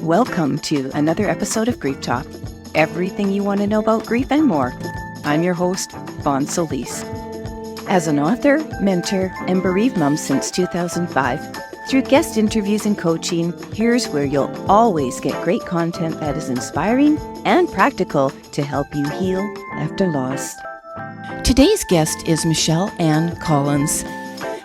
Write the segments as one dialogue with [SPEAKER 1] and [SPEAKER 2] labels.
[SPEAKER 1] Welcome to another episode of Grief Talk. Everything you want to know about grief and more. I'm your host, Fawn Solis. As an author, mentor, and bereaved mom since 2005, through guest interviews and coaching, here's where you'll always get great content that is inspiring and practical to help you heal after loss. Today's guest is Michelle Ann Collins.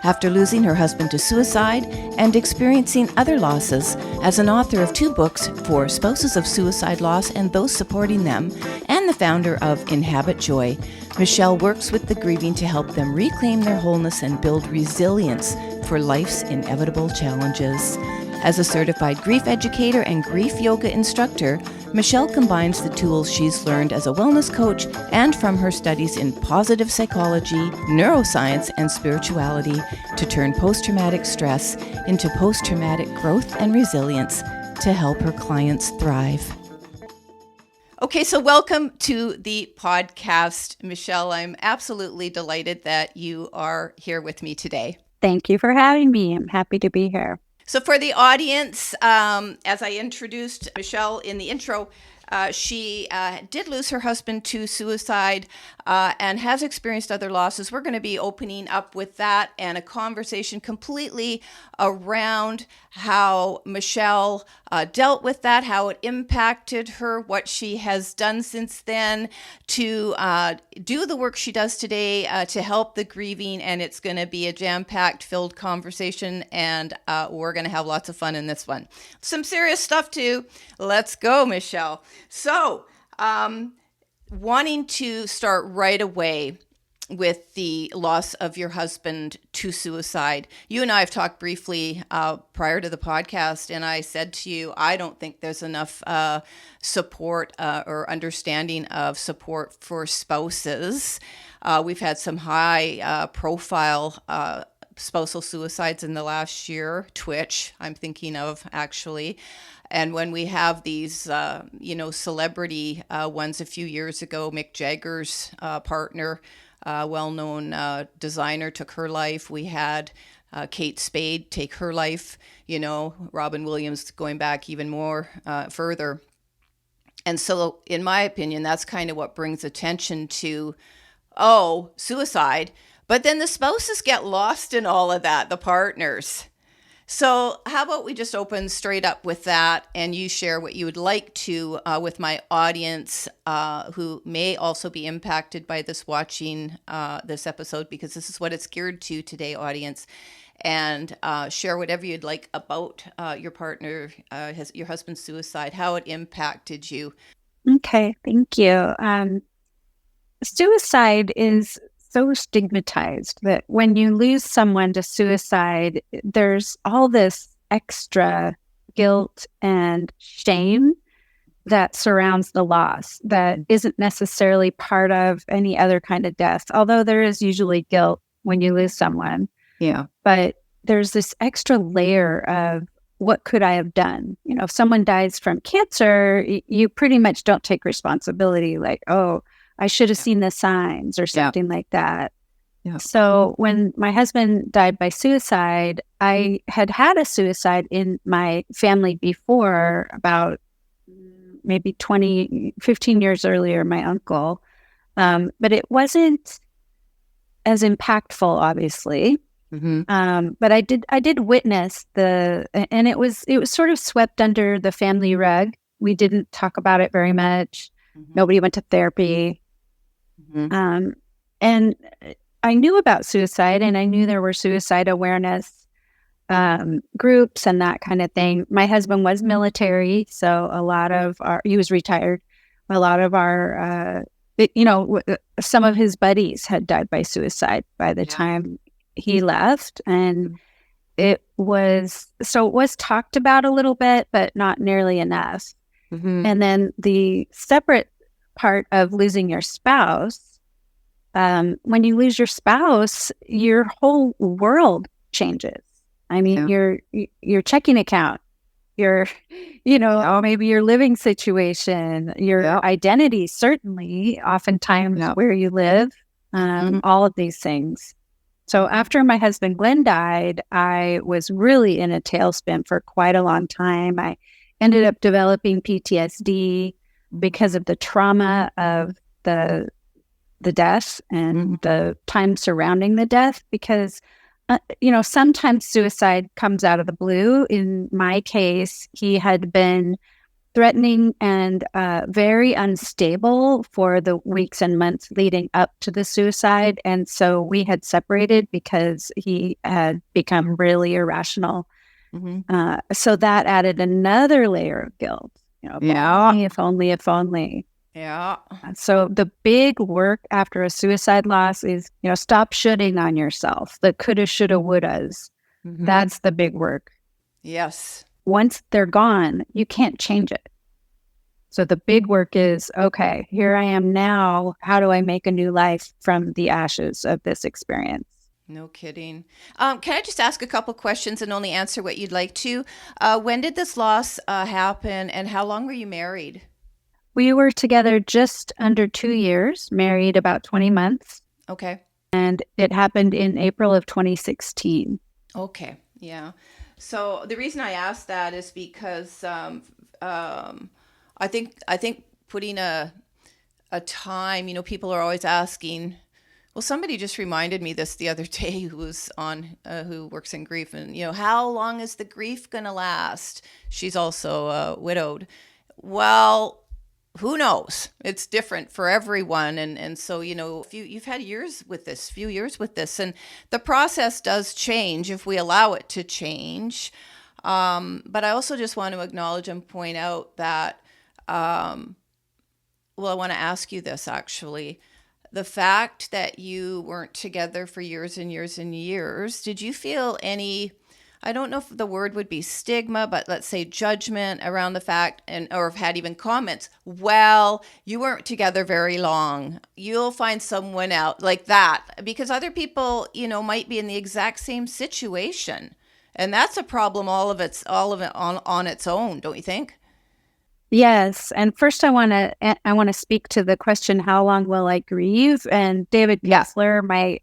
[SPEAKER 1] After losing her husband to suicide and experiencing other losses, as an author of 2 books for spouses of suicide loss and those supporting them, and the founder of Inhabit Joy, Michelle works with the grieving to help them reclaim their wholeness and build resilience for life's inevitable challenges. As a certified grief educator and grief yoga instructor, Michelle combines the tools she's learned as a wellness coach and from her studies in positive psychology, neuroscience, and spirituality to turn post-traumatic stress into post-traumatic growth and resilience to help her clients thrive. Okay, so welcome to the podcast, Michelle. I'm absolutely delighted that you are here with me today.
[SPEAKER 2] Thank you for having me. I'm happy to be here.
[SPEAKER 1] So for the audience, as I introduced Michelle in the intro, she did lose her husband to suicide and has experienced other losses. We're going to be opening up with that and a conversation completely around how Michelle dealt with that, how it impacted her, what she has done since then to do the work she does today to help the grieving. And it's going to be a jam-packed, filled conversation, and we're going to have lots of fun in this one. Some serious stuff too. Let's go, Michelle. So, wanting to start right away with the loss of your husband to suicide. You and I have talked briefly prior to the podcast, and I said to you, I don't think there's enough support or understanding of support for spouses. We've had some high profile spousal suicides in the last year, Twitch, I'm thinking of actually. And when we have these, celebrity ones a few years ago, Mick Jagger's partner, well-known designer, took her life. We had Kate Spade take her life, Robin Williams going back even more further. And so, in my opinion, that's kind of what brings attention to, suicide. But then the spouses get lost in all of that, the partners. So how about we just open straight up with that, and you share what you would like to with my audience who may also be impacted by this watching this episode, because this is what it's geared to today, audience, and share whatever you'd like about your partner, your husband's suicide, how it impacted you.
[SPEAKER 2] Okay, thank you. Suicide is so stigmatized that when you lose someone to suicide, there's all this extra guilt and shame that surrounds the loss that isn't necessarily part of any other kind of death, although there is usually guilt when you lose someone.
[SPEAKER 1] Yeah.
[SPEAKER 2] But there's this extra layer of what could I have done? If someone dies from cancer, you pretty much don't take responsibility like, I should have seen the signs or something like that. Yeah. So when my husband died by suicide, I had had a suicide in my family before, about maybe 15 years earlier, my uncle. But it wasn't as impactful, obviously. Mm-hmm. But I did witness and it was sort of swept under the family rug. We didn't talk about it very much. Mm-hmm. Nobody went to therapy. Mm-hmm. And I knew about suicide, and I knew there were suicide awareness groups and that kind of thing. My husband was military, so he was retired. A lot of our, some of his buddies had died by suicide by the time he left. And it was talked about a little bit, but not nearly enough. Mm-hmm. And then the separate part of losing your spouse, when you lose your spouse, your whole world changes. I mean, your checking account, maybe your living situation, your identity, certainly, oftentimes where you live, all of these things. So after my husband Glenn died, I was really in a tailspin for quite a long time. I ended up developing PTSD because of the trauma of the death and the time surrounding the death. Because sometimes suicide comes out of the blue. In my case, he had been threatening and very unstable for the weeks and months leading up to the suicide. And so we had separated because he had become really irrational. So that added another layer of guilt. If only, if only.
[SPEAKER 1] Yeah.
[SPEAKER 2] So the big work after a suicide loss is, stop shooting on yourself. The coulda, shoulda, wouldas. That's the big work.
[SPEAKER 1] Yes.
[SPEAKER 2] Once they're gone, you can't change it. So the big work is, okay, here I am now. How do I make a new life from the ashes of this experience?
[SPEAKER 1] No kidding. Can I just ask a couple questions and only answer what you'd like to? When did this loss happen, and how long were you married?
[SPEAKER 2] We were together just under 2 years, married about 20 months.
[SPEAKER 1] Okay.
[SPEAKER 2] And it happened in April of 2016.
[SPEAKER 1] Okay. Yeah. So the reason I asked that is because I think putting a time, people are always asking. Well, somebody just reminded me this the other day who was on, who works in grief, and, how long is the grief going to last? She's also widowed. Well, who knows? It's different for everyone. And so, if you've had few years with this, and the process does change if we allow it to change. But I also just want to acknowledge and point out that, I want to ask you this actually. The fact that you weren't together for years and years and years, did you feel any, I don't know if the word would be stigma, but let's say judgment around the fact, or have had even comments, well, you weren't together very long, you'll find someone out, like that, because other people, might be in the exact same situation. And that's a problem all of it on its own, don't you think?
[SPEAKER 2] Yes, and first I want to speak to the question, how long will I grieve? And David Kessler, my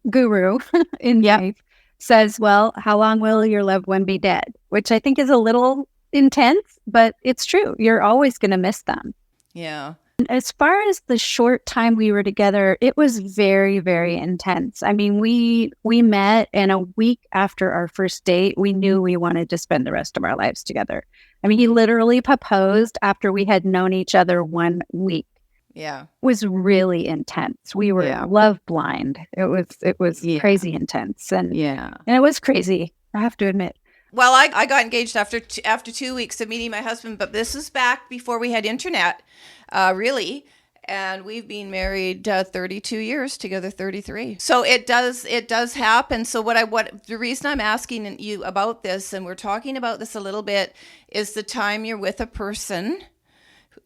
[SPEAKER 2] guru in grief, says, well, how long will your loved one be dead? Which I think is a little intense, but it's true. You're always going to miss them.
[SPEAKER 1] Yeah.
[SPEAKER 2] As far as the short time we were together, it was very, very intense. I mean, we met, and a week after our first date, we knew we wanted to spend the rest of our lives together. I mean, he literally proposed after we had known each other 1 week.
[SPEAKER 1] Yeah.
[SPEAKER 2] It was really intense. We were love blind. It was crazy intense. And it was crazy, I have to admit.
[SPEAKER 1] Well, I got engaged after 2 weeks of meeting my husband, but this is back before we had internet, really. And we've been married 32 years, together 33. So it does happen. So the reason I'm asking you about this, and we're talking about this a little bit, is the time you're with a person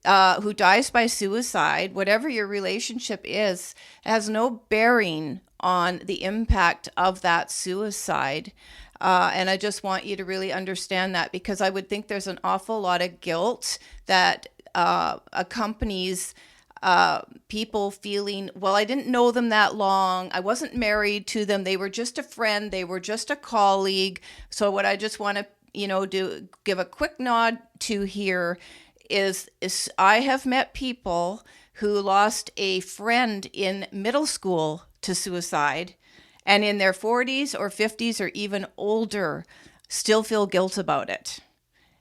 [SPEAKER 1] who dies by suicide, whatever your relationship is, has no bearing on the impact of that suicide. And I just want you to really understand that, because I would think there's an awful lot of guilt that accompanies people feeling, well, I didn't know them that long. I wasn't married to them. They were just a friend. They were just a colleague. So what I just want to, give a quick nod to here is I have met people who lost a friend in middle school to suicide, and in their 40s or 50s or even older still feel guilt about it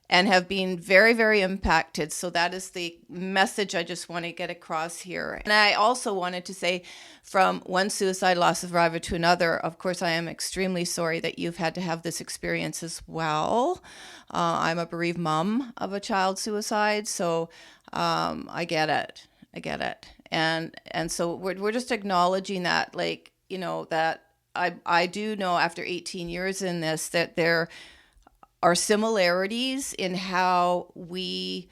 [SPEAKER 1] and have been very, very impacted. So that is the message I just want to get across here. And I also wanted to say, from one suicide loss survivor to another, of course, I am extremely sorry that you've had to have this experience as well. I'm a bereaved mom of a child suicide, so I get it. And so we're just acknowledging that, that I do know after 18 years in this that there are similarities in how we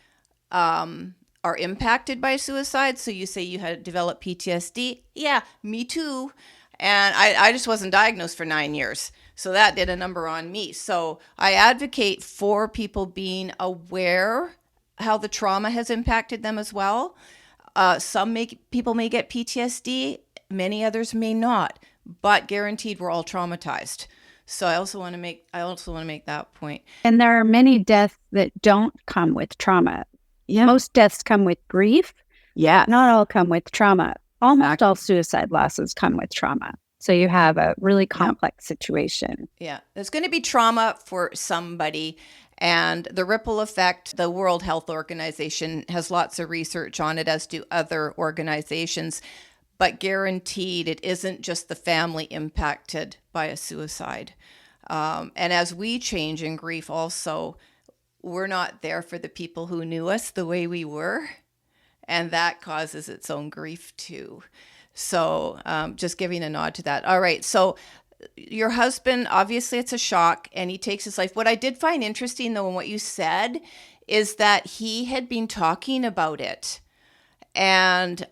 [SPEAKER 1] are impacted by suicide. So you say you had developed PTSD. Yeah, me too. And I just wasn't diagnosed for 9 years. So that did a number on me. So I advocate for people being aware how the trauma has impacted them as well. Some people may get PTSD, many others may not, but guaranteed we're all traumatized. So I also want to make that point.
[SPEAKER 2] And there are many deaths that don't come with trauma.
[SPEAKER 3] Yeah.
[SPEAKER 2] Most deaths come with grief.
[SPEAKER 3] Yeah.
[SPEAKER 2] Not all come with trauma. Almost all suicide losses come with trauma. So you have a really complex situation.
[SPEAKER 1] Yeah. There's going to be trauma for somebody. And the ripple effect, the World Health Organization has lots of research on it, as do other organizations. But guaranteed, it isn't just the family impacted by a suicide. And as we change in grief also, we're not there for the people who knew us the way we were. And that causes its own grief too. So just giving a nod to that. All right. So your husband, obviously it's a shock and he takes his life. What I did find interesting though in what you said is that he had been talking about it. And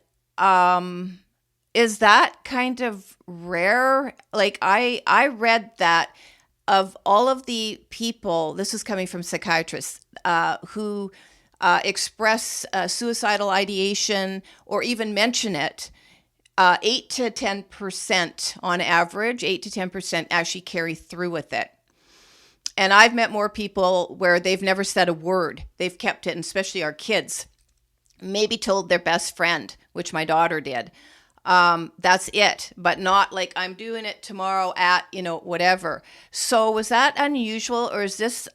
[SPEAKER 1] is that kind of rare? Like I read that of all of the people, this is coming from psychiatrists, who express suicidal ideation or even mention it, 8 to 10% on average, 8 to 10% actually carry through with it. And I've met more people where they've never said a word. They've kept it, and especially our kids. Maybe told their best friend, which my daughter did. That's it, but not like I'm doing it tomorrow at, whatever. So was that unusual, or is this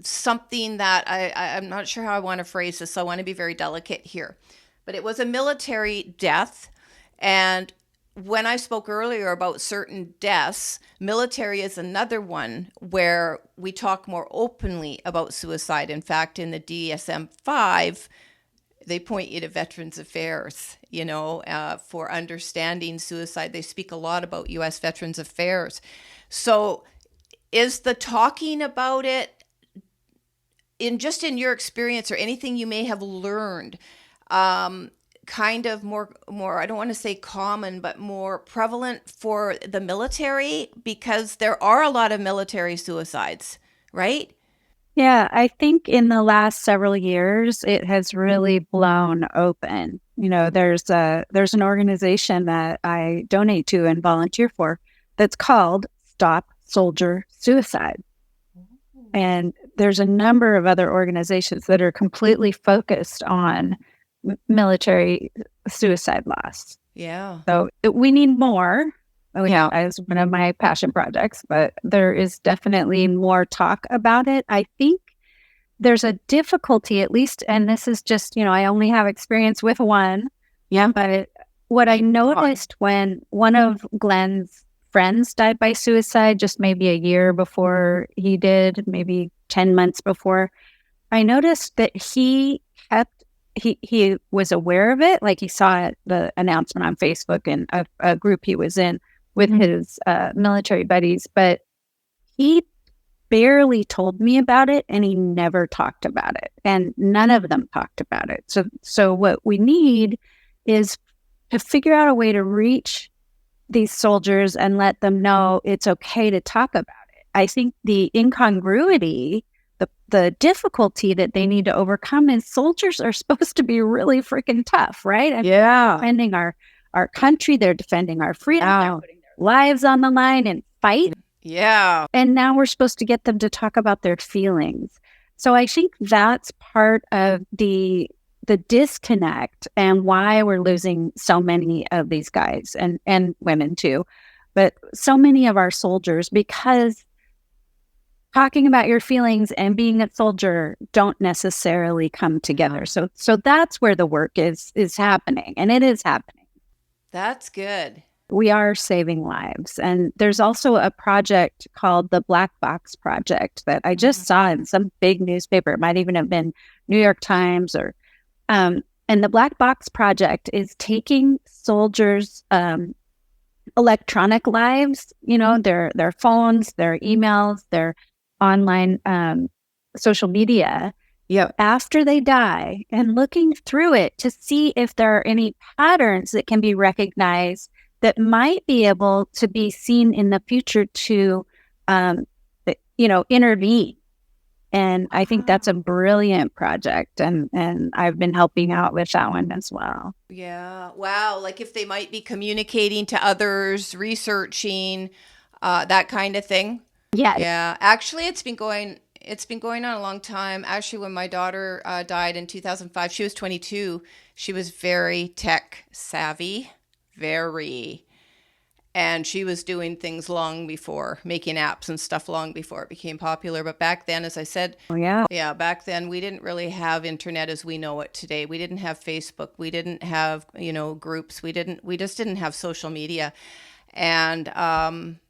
[SPEAKER 1] something that I'm not sure how I want to phrase this, so I want to be very delicate here. But it was a military death. And when I spoke earlier about certain deaths, military is another one where we talk more openly about suicide. In fact, in the DSM-5, they point you to Veterans Affairs, for understanding suicide. They speak a lot about U.S. Veterans Affairs. So is the talking about it, in your experience or anything you may have learned, kind of more, I don't want to say common, but more prevalent for the military? Because there are a lot of military suicides, right?
[SPEAKER 2] Yeah, I think in the last several years, it has really blown open. There's an organization that I donate to and volunteer for that's called Stop Soldier Suicide. And there's a number of other organizations that are completely focused on military suicide loss.
[SPEAKER 1] Yeah.
[SPEAKER 2] So we need more. Yeah, as one of my passion projects, but there is definitely more talk about it. I think there's a difficulty, at least, and this is just, I only have experience with one.
[SPEAKER 3] Yeah.
[SPEAKER 2] But what I noticed when one of Glenn's friends died by suicide, just maybe a year before he did, maybe 10 months before, I noticed that he was aware of it. Like he saw the announcement on Facebook and a group he was in with his military buddies, but he barely told me about it and he never talked about it. And none of them talked about it. So what we need is to figure out a way to reach these soldiers and let them know it's okay to talk about it. I think the incongruity, the difficulty that they need to overcome is soldiers are supposed to be really freaking tough, right? And defending our country, they're defending our freedom, they're putting their lives on the line and fight.
[SPEAKER 1] Yeah.
[SPEAKER 2] And now we're supposed to get them to talk about their feelings. So I think that's part of the disconnect and why we're losing so many of these guys and women too, but so many of our soldiers, because talking about your feelings and being a soldier don't necessarily come together. So that's where the work is happening, and it is happening.
[SPEAKER 1] That's good.
[SPEAKER 2] We are saving lives. And there's also a project called the Black Box Project that I just saw in some big newspaper. It might even have been New York Times or and the Black Box Project is taking soldiers' electronic lives, their phones, their emails, their online social media, after they die, and looking through it to see if there are any patterns that can be recognized that might be able to be seen in the future to, intervene. And I think that's a brilliant project, and I've been helping out with that one as well.
[SPEAKER 1] Yeah. Wow. Like if they might be communicating to others, researching, that kind of thing.
[SPEAKER 2] Yeah.
[SPEAKER 1] Yeah, actually, it's been going on a long time. Actually, when my daughter died in 2005, she was 22. She was very tech savvy, very, and she was doing things long before, making apps and stuff long before it became popular. But back then, as I said,
[SPEAKER 2] Oh, yeah.
[SPEAKER 1] yeah, back then we didn't really have internet as we know it today. We didn't have Facebook. We didn't have, groups. We just didn't have social media. And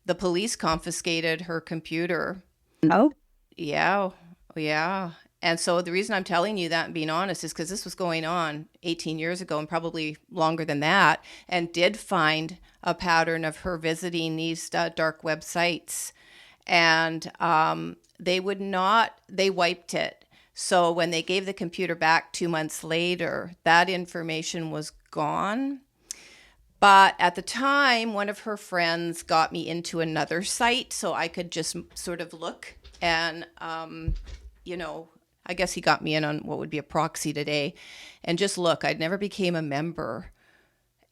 [SPEAKER 1] the police confiscated her computer.
[SPEAKER 2] Oh,
[SPEAKER 1] Yeah, yeah. And so the reason I'm telling you that and being honest is because this was going on 18 years ago and probably longer than that, and did find a pattern of her visiting these dark websites. And they would not, they wiped it. So when they gave the computer back 2 months later, that information was gone. But at the time, one of her friends got me into another site so I could just sort of look. And, I guess he got me in on what would be a proxy today and just look. I'd never became a member.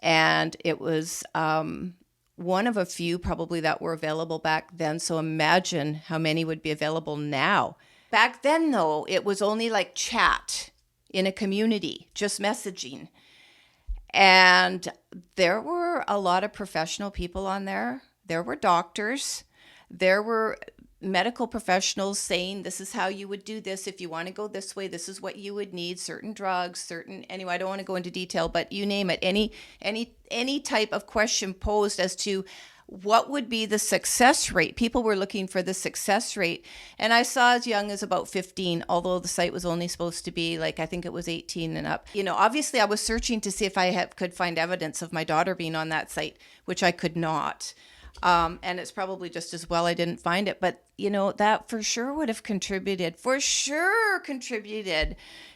[SPEAKER 1] And it was one of a few probably that were available back then. So imagine how many would be available now. Back then, though, it was only like chat in a community, just messaging. And there were a lot of professional people on there. There were doctors. There were medical professionals saying this is how you would do this. If you want to go this way, this is what you would need, certain drugs, anyway, I don't want to go into detail, but you name it. Any type of question posed as to what would be the success rate. People were looking for the success rate. And I saw as young as about 15, although the site was only supposed to be like, I think it was 18 and up. Obviously I was searching to see if I could find evidence of my daughter being on that site, which I could not. And it's probably just as well I didn't find it. But, that for sure would have contributed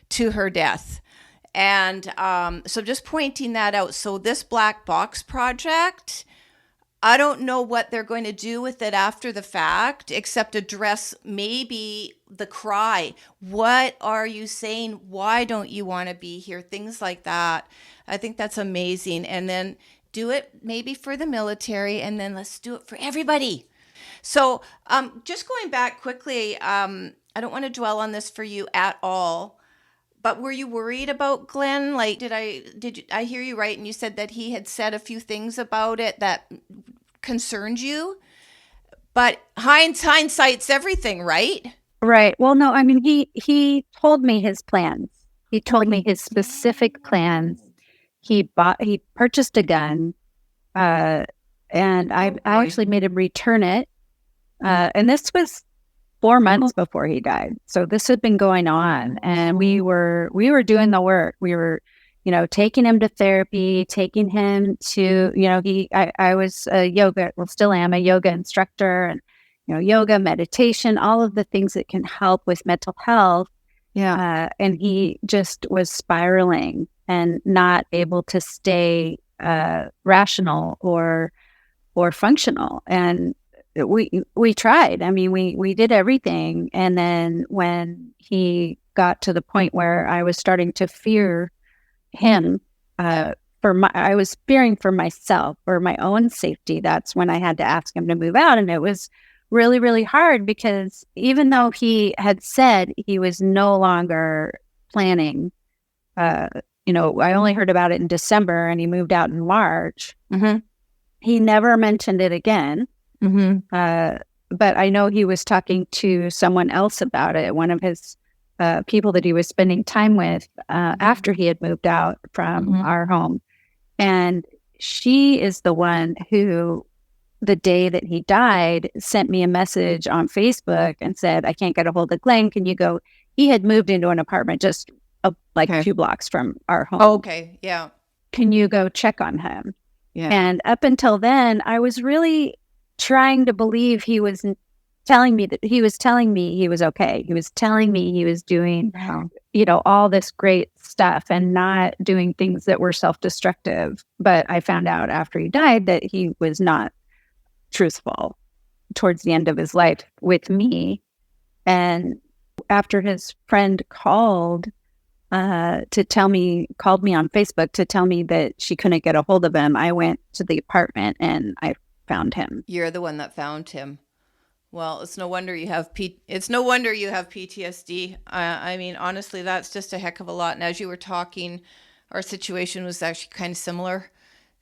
[SPEAKER 1] to her death. And so just pointing that out. So this black box project, I don't know what they're going to do with it after the fact, except address maybe the cry. What are you saying? Why don't you want to be here? Things like that. I think that's amazing. And then do it maybe for the military, and then let's do it for everybody. So just going back quickly, I don't want to dwell on this for you at all, but were you worried about Glenn? Like, did I hear you right? And you said that he had said a few things about it that concerned you, but hindsight's everything, right?
[SPEAKER 2] right. Well, no, I mean, he told me his plans. He told me his specific plans. He purchased a gun, and I actually made him return it. And this was 4 months before he died. So this had been going on, and we were doing the work. We were, taking him to therapy, taking him to, I was a yoga, well, still am a yoga instructor, and, yoga, meditation, all of the things that can help with mental health. Yeah. And he just was spiraling and not able to stay rational or functional. And we tried. I mean, we did everything. And then when he got to the point where I was starting to fear him, I was fearing for myself, for my own safety, that's when I had to ask him to move out. And it was really, really hard because even though he had said he was no longer planning, I only heard about it in December and he moved out in March. Mm-hmm. He never mentioned it again. Mm-hmm. But I know he was talking to someone else about it, one of his people that he was spending time with after he had moved out from our home. And she is the one who, the day that he died, sent me a message on Facebook and said, I can't get a hold of Glenn. Can you go? He had moved into an apartment just 2 blocks from our home.
[SPEAKER 1] Oh, okay. Yeah.
[SPEAKER 2] Can you go check on him? Yeah. And up until then, I was really trying to believe he was telling me he was okay. He was telling me he was doing, all this great stuff and not doing things that were self-destructive. But I found out after he died that he was not truthful towards the end of his life with me. And after his friend called me on Facebook to tell me that she couldn't get a hold of him, I went to the apartment and I found him.
[SPEAKER 1] You're the one that found him. Well, it's no wonder you have PTSD. I mean, honestly, that's just a heck of a lot. And as you were talking, our situation was actually kind of similar.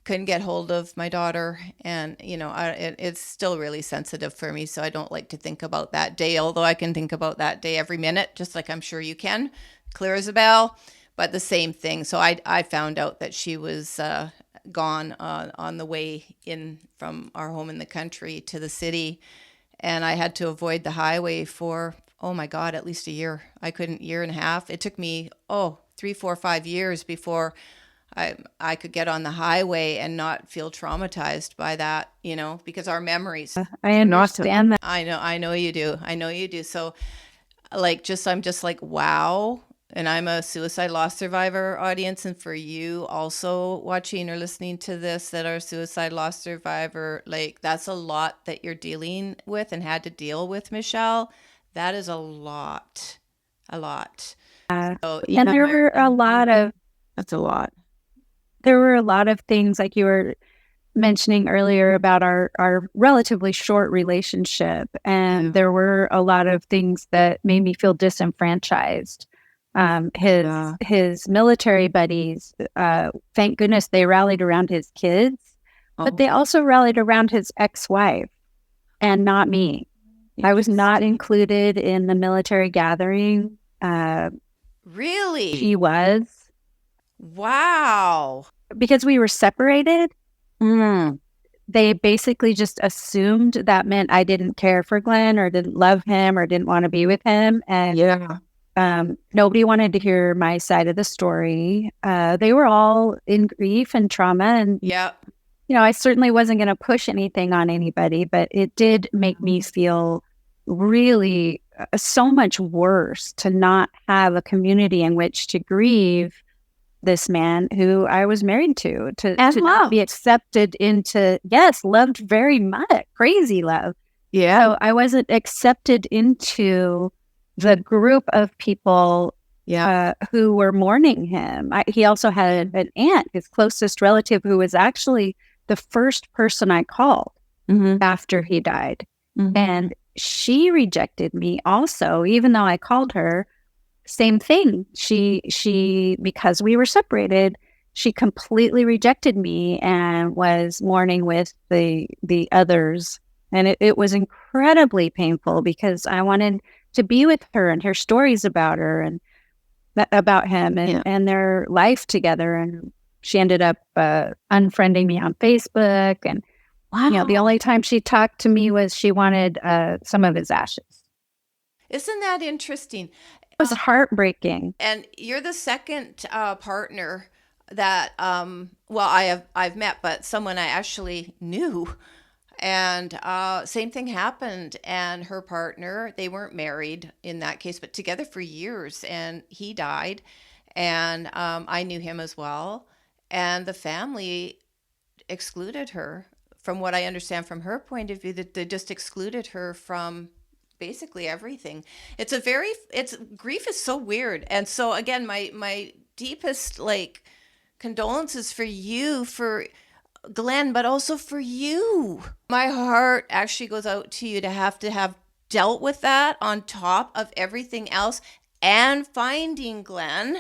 [SPEAKER 1] Couldn't get hold of my daughter, and it's still really sensitive for me. So I don't like to think about that day, although I can think about that day every minute, just like I'm sure you can, clear as a bell. But the same thing. So I found out that she was gone on the way in from our home in the country to the city. And I had to avoid the highway for, oh my God, at least a year. I couldn't, year and a half. It took me, 3, 4, 5 years before I could get on the highway and not feel traumatized by that, because our memories.
[SPEAKER 2] I understand that.
[SPEAKER 1] I know you do. I know you do. So I'm just like, wow. And I'm a suicide loss survivor audience. And for you also watching or listening to this that are suicide loss survivor, like that's a lot that you're dealing with and had to deal with, Michelle. That is a lot. So,
[SPEAKER 2] And there were a lot of,
[SPEAKER 3] That's a lot.
[SPEAKER 2] There were a lot of things like you were mentioning earlier about our relatively short relationship. And there were a lot of things that made me feel disenfranchised. His military buddies, thank goodness they rallied around his kids, but they also rallied around his ex-wife and not me. I was not included in the military gathering.
[SPEAKER 1] Really?
[SPEAKER 2] He was.
[SPEAKER 1] Wow.
[SPEAKER 2] Because we were separated, they basically just assumed that meant I didn't care for Glenn or didn't love him or didn't want to be with him. And nobody wanted to hear my side of the story. They were all in grief and trauma. And, I certainly wasn't going to push anything on anybody, but it did make me feel really so much worse to not have a community in which to grieve this man who I was married to not be accepted into, loved very much, crazy love.
[SPEAKER 3] Yeah.
[SPEAKER 2] So I wasn't accepted into the group of people who were mourning him. He also had an aunt, his closest relative, who was actually the first person I called after he died. And she rejected me also, even though I called her. Same thing. She because we were separated, she completely rejected me and was mourning with the others. And it was incredibly painful because I wanted to be with her and hear stories about her and about him and their life together. And she ended up unfriending me on Facebook. And the only time she talked to me was she wanted some of his ashes.
[SPEAKER 1] Isn't that interesting?
[SPEAKER 2] It was heartbreaking.
[SPEAKER 1] And you're the second partner that I've met, but someone I actually knew. And same thing happened. And her partner, they weren't married in that case, but together for years. And he died. And I knew him as well. And the family excluded her. From what I understand from her point of view, that they just excluded her from basically everything. Grief is so weird. And so again, my deepest condolences for you, for Glenn, but also for you. My heart actually goes out to you to have dealt with that on top of everything else and finding Glenn,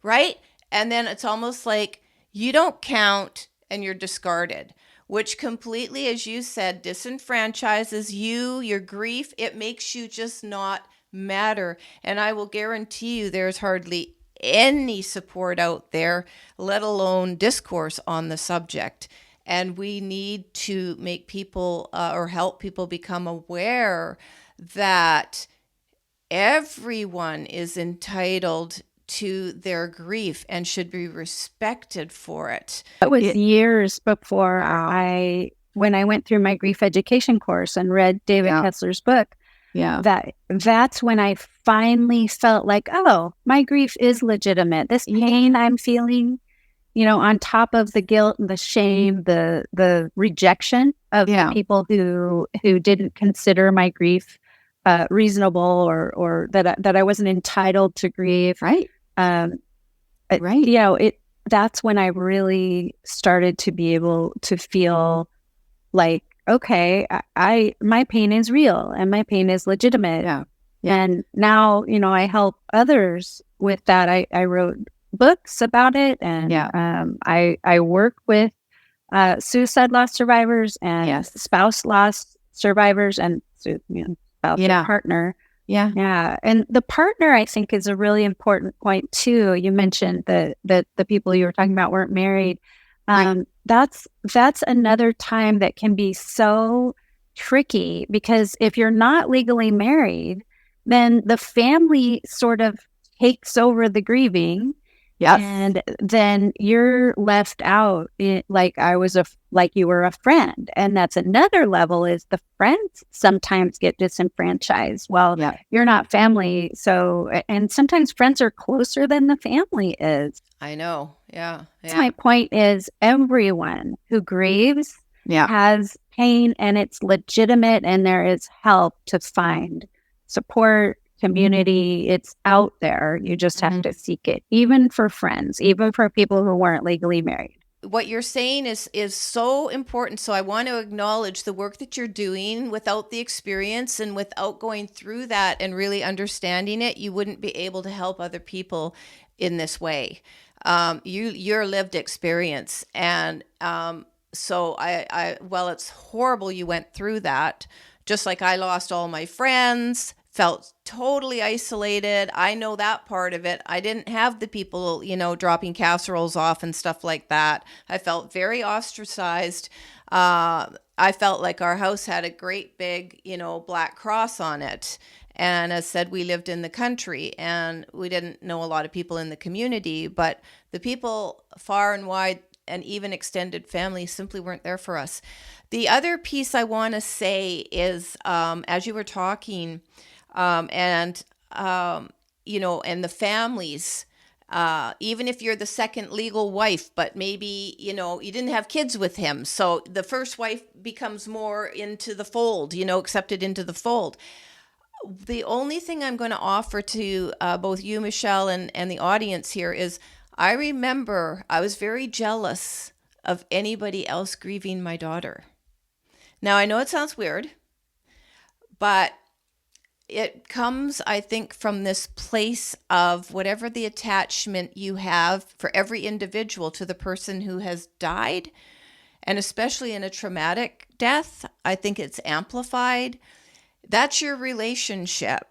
[SPEAKER 1] right? And then it's almost like you don't count and you're discarded, which completely, as you said, disenfranchises you, your grief. It makes you just not matter. And I will guarantee you there's hardly any support out there, let alone discourse on the subject. And we need to make people or help people become aware that everyone is entitled to their grief and should be respected for it.
[SPEAKER 2] It was years before when I went through my grief education course and read David Kessler's book, that's when I finally felt like, oh, my grief is legitimate. This pain I'm feeling, on top of the guilt and the shame, the rejection of people who didn't consider my grief reasonable or that I wasn't entitled to grieve.
[SPEAKER 3] Right.
[SPEAKER 2] That's when I really started to be able to feel like, okay, my pain is real and my pain is legitimate.
[SPEAKER 3] Yeah.
[SPEAKER 2] And now, I help others with that. I wrote books about it, and I work with suicide loss survivors and spouse loss survivors and spouse or partner.
[SPEAKER 3] Yeah.
[SPEAKER 2] Yeah. And the partner, I think, is a really important point too. You mentioned that the people you were talking about weren't married. That's another time that can be so tricky, because if you're not legally married, then the family sort of takes over the grieving.
[SPEAKER 3] Yes.
[SPEAKER 2] And then you're left out like like you were a friend. And that's another level, is the friends sometimes get disenfranchised. Well, you're not family. So, and sometimes friends are closer than the family is.
[SPEAKER 1] I know. Yeah.
[SPEAKER 2] My point is, everyone who grieves has pain, and it's legitimate, and there is help to find support, community. It's out there. You just have to seek it, even for friends, even for people who weren't legally married.
[SPEAKER 1] What you're saying is so important. So I want to acknowledge the work that you're doing. Without the experience and without going through that and really understanding it, you wouldn't be able to help other people in this way. Your lived experience. And so well, it's horrible you went through that. Just like I lost all my friends, felt totally isolated. I know that part of it. I didn't have the people, dropping casseroles off and stuff like that. I felt very ostracized. I felt like our house had a great big, black cross on it. And as said, we lived in the country and we didn't know a lot of people in the community, but the people far and wide and even extended family simply weren't there for us. The other piece I want to say is, as you were talking, and the families, even if you're the second legal wife, but maybe, you didn't have kids with him. So the first wife becomes more into the fold, accepted into the fold. The only thing I'm going to offer to both you, Michelle, and the audience here is, I remember I was very jealous of anybody else grieving my daughter. Now, I know it sounds weird, but it comes, I think, from this place of whatever the attachment you have for every individual to the person who has died, and especially in a traumatic death, I think it's amplified. That's your relationship.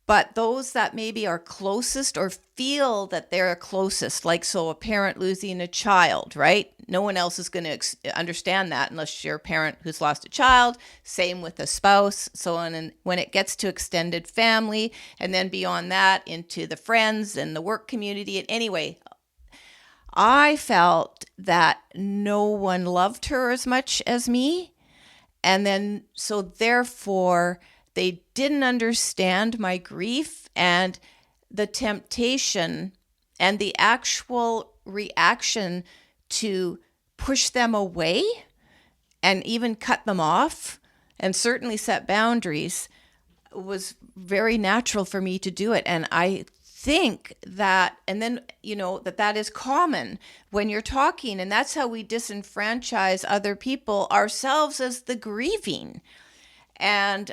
[SPEAKER 1] But those that maybe are closest or feel that they're closest, like so a parent losing a child, right? No one else is going to understand that unless you're a parent who's lost a child. Same with a spouse. So when it gets to extended family, and then beyond that into the friends and the work community. And anyway, I felt that no one loved her as much as me. And then, so therefore, they didn't understand my grief and the temptation and the actual reaction to push them away and even cut them off and certainly set boundaries was very natural for me to do it. And I think that, and then, that is common when you're talking, and that's how we disenfranchise other people, ourselves as the grieving. And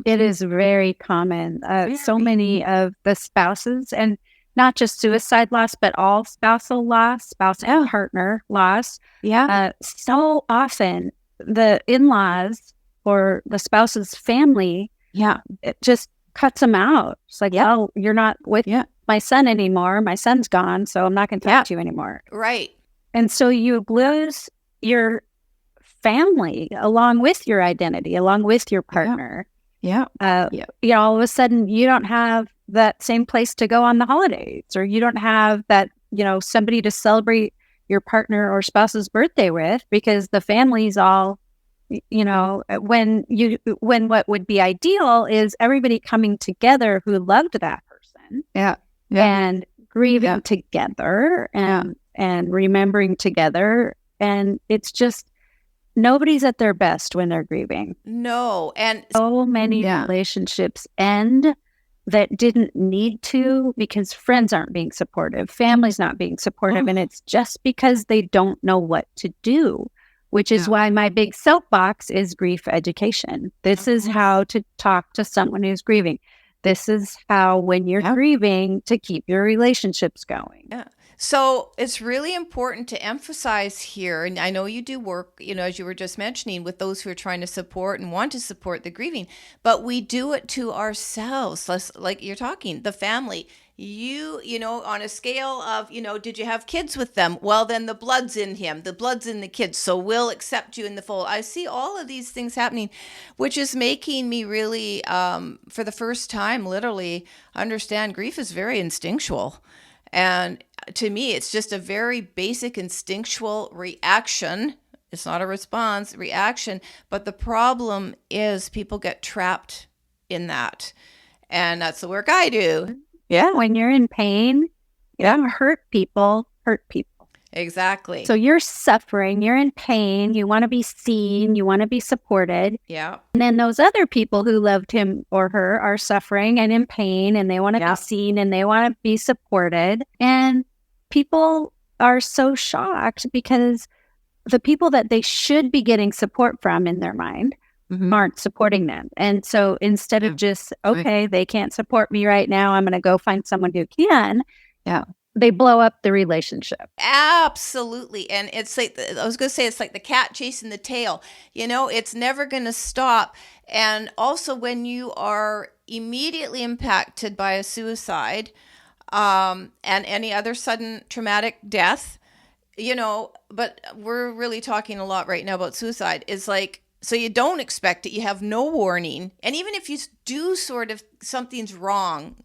[SPEAKER 2] it is very common. So many of the spouses, and not just suicide loss, but all spousal loss, spouse and partner loss. So often the in-laws or the spouse's family, it just cuts them out. It's like, oh, you're not with my son anymore. My son's gone, so I'm not going to talk to you anymore.
[SPEAKER 1] Right.
[SPEAKER 2] And so you lose your family along with your identity, along with your partner. All of a sudden you don't have that same place to go on the holidays, or you don't have that, somebody to celebrate your partner or spouse's birthday with, because the family's all, when what would be ideal is everybody coming together who loved that person. And grieving together and remembering together. And it's just, nobody's at their best when they're grieving.
[SPEAKER 1] No. And
[SPEAKER 2] so many relationships end that didn't need to, because friends aren't being supportive, family's not being supportive. And it's just because they don't know what to do which is why my big soapbox is grief education. This is how to talk to someone who's grieving. This is how, when you're grieving, to keep your relationships going.
[SPEAKER 1] Yeah. So it's really important to emphasize here, and I know you do work, as you were just mentioning, with those who are trying to support and want to support the grieving, but we do it to ourselves. Like you're talking, the family. On a scale of, did you have kids with them? Well, then the blood's in him, the blood's in the kids, so we'll accept you in the fold. I see all of these things happening, which is making me really, for the first time, literally understand grief is very instinctual. And to me, it's just a very basic instinctual reaction. It's not a response, reaction. But the problem is people get trapped in that. And that's the work I do.
[SPEAKER 2] Yeah. When you're in pain, hurt people hurt people.
[SPEAKER 1] Exactly.
[SPEAKER 2] So you're suffering, you're in pain, you want to be seen, you want to be supported.
[SPEAKER 1] Yeah.
[SPEAKER 2] And then those other people who loved him or her are suffering and in pain, and they want to be seen and they want to be supported. And people are so shocked because the people that they should be getting support from in their mind aren't supporting them. And so instead of just, they can't support me right now, I'm going to go find someone who can. Yeah. They blow up the relationship.
[SPEAKER 1] Absolutely. And it's like, I was going to say, it's like the cat chasing the tail. It's never going to stop. And also when you are immediately impacted by a suicide and any other sudden traumatic death, but we're really talking a lot right now about suicide, is like, so you don't expect it. You have no warning. And even if you do sort of, something's wrong,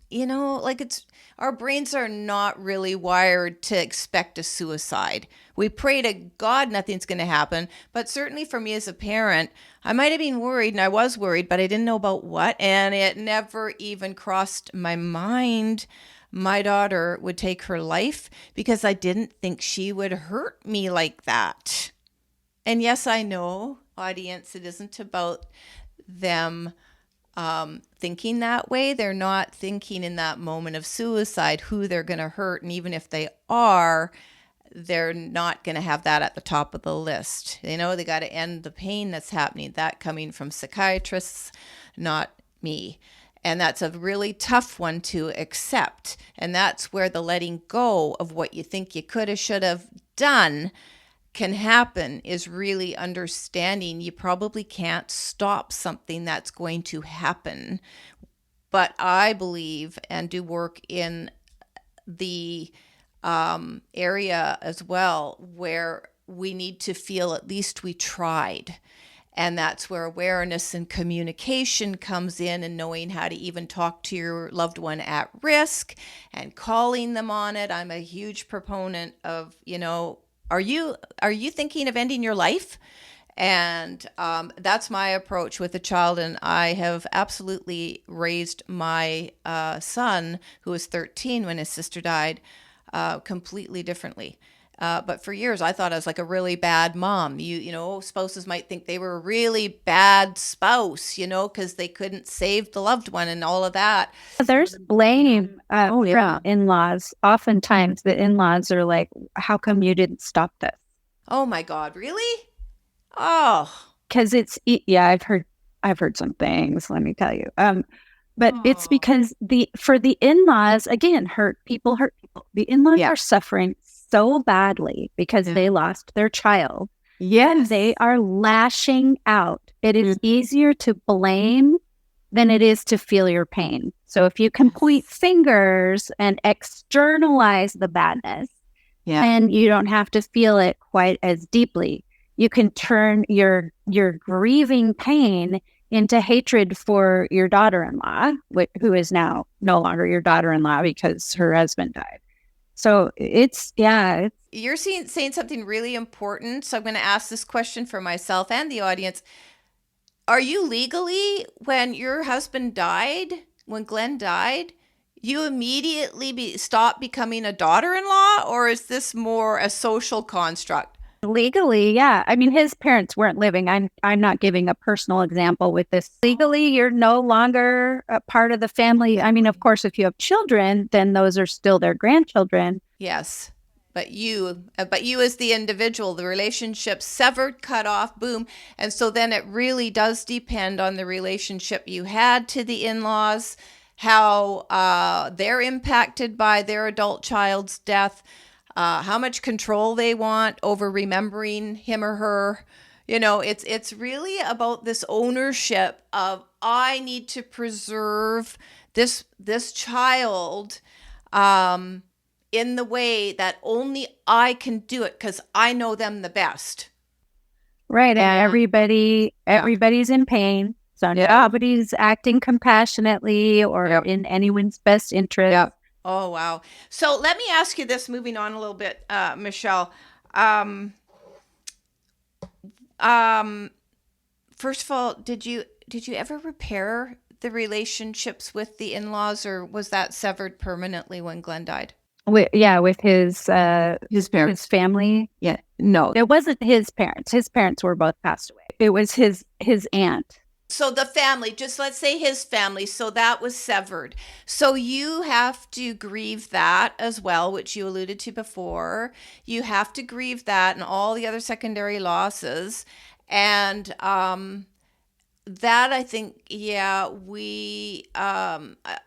[SPEAKER 1] our brains are not really wired to expect a suicide. We pray to God nothing's going to happen. But certainly for me as a parent, I might have been worried, and I was worried, but I didn't know about what. And it never even crossed my mind my daughter would take her life, because I didn't think she would hurt me like that. And yes, I know, audience, it isn't about them thinking that way. They're not thinking in that moment of suicide who they're going to hurt. And even if they are, they're not going to have that at the top of the list. They got to end the pain that's happening. That coming from psychiatrists, not me. And that's a really tough one to accept. And that's where the letting go of what you think you could have, should have done can happen, is really understanding you probably can't stop something that's going to happen. But I believe and do work in the area as well where we need to feel at least we tried. And that's where awareness and communication comes in, and knowing how to even talk to your loved one at risk and calling them on it. I'm a huge proponent of, are you thinking of ending your life? And that's my approach with a child. And I have absolutely raised my son, who was 13 when his sister died, completely differently. But for years, I thought I was like a really bad mom. Spouses might think they were a really bad spouse, because they couldn't save the loved one and all of that.
[SPEAKER 2] There's blame from in-laws. Oftentimes, the in-laws are like, how come you didn't stop this?
[SPEAKER 1] Oh, my God. Really? Oh.
[SPEAKER 2] Because I've heard some things, let me tell you. But it's because for the in-laws, again, hurt people. The in-laws are suffering so badly because they lost their child. Yes. They are lashing out. It is easier to blame than it is to feel your pain. So if you can point fingers and externalize the badness, and you don't have to feel it quite as deeply, you can turn your grieving pain into hatred for your daughter-in-law, who is now no longer your daughter-in-law because her husband died. So
[SPEAKER 1] You're saying something really important. So I'm going to ask this question for myself and the audience. Are you legally, when your husband died, when Glenn died, you immediately stopped becoming a daughter-in-law, or is this more a social construct?
[SPEAKER 2] Legally, yeah. I mean, his parents weren't living. I'm not giving a personal example with this. Legally, you're no longer a part of the family. I mean, of course, if you have children, then those are still their grandchildren.
[SPEAKER 1] Yes. but you as the individual, the relationship severed, cut off, boom. And so then it really does depend on the relationship you had to the in-laws, how they're impacted by their adult child's death, how much control they want over remembering him or her. It's really about this ownership of, I need to preserve this child in the way that only I can do it because I know them the best.
[SPEAKER 2] Right. And everybody's in pain. So nobody's acting compassionately or in anyone's best interest.
[SPEAKER 3] Yeah.
[SPEAKER 1] Oh, wow. So let me ask you this, moving on a little bit, Michelle. First of all, did you ever repair the relationships with the in-laws, or was that severed permanently when Glenn died?
[SPEAKER 2] With his
[SPEAKER 3] parents.
[SPEAKER 2] his family.
[SPEAKER 3] Yeah. No.
[SPEAKER 2] It wasn't his parents. His parents were both passed away. It was his aunt.
[SPEAKER 1] So the family, just let's say his family, so that was severed. So you have to grieve that as well, which you alluded to before. You have to grieve that and all the other secondary losses. And that, I think, we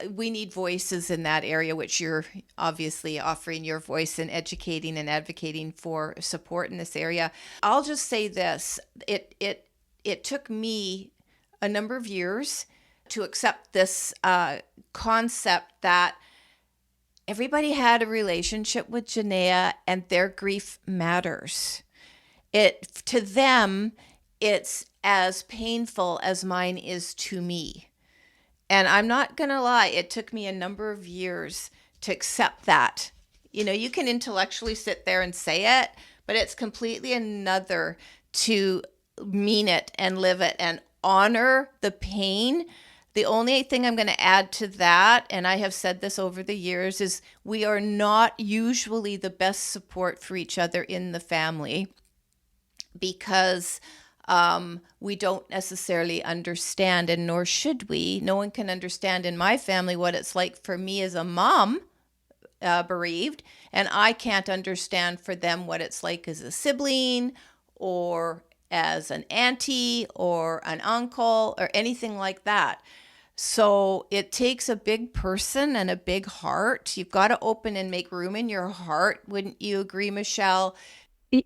[SPEAKER 1] need voices in that area, which you're obviously offering your voice and educating and advocating for support in this area. I'll just say this, it took me a number of years to accept this concept that everybody had a relationship with Janaea and their grief matters. To them, it's as painful as mine is to me. And I'm not going to lie, it took me a number of years to accept that. You can intellectually sit there and say it, but it's completely another to mean it and live it and honor the pain. The only thing I'm going to add to that, and I have said this over the years, is we are not usually the best support for each other in the family because we don't necessarily understand, and nor should we. No one can understand in my family what it's like for me as a mom, bereaved, and I can't understand for them what it's like as a sibling or as an auntie or an uncle or anything like that. So it takes a big person and a big heart. You've got to open and make room in your heart. Wouldn't you agree, Michelle?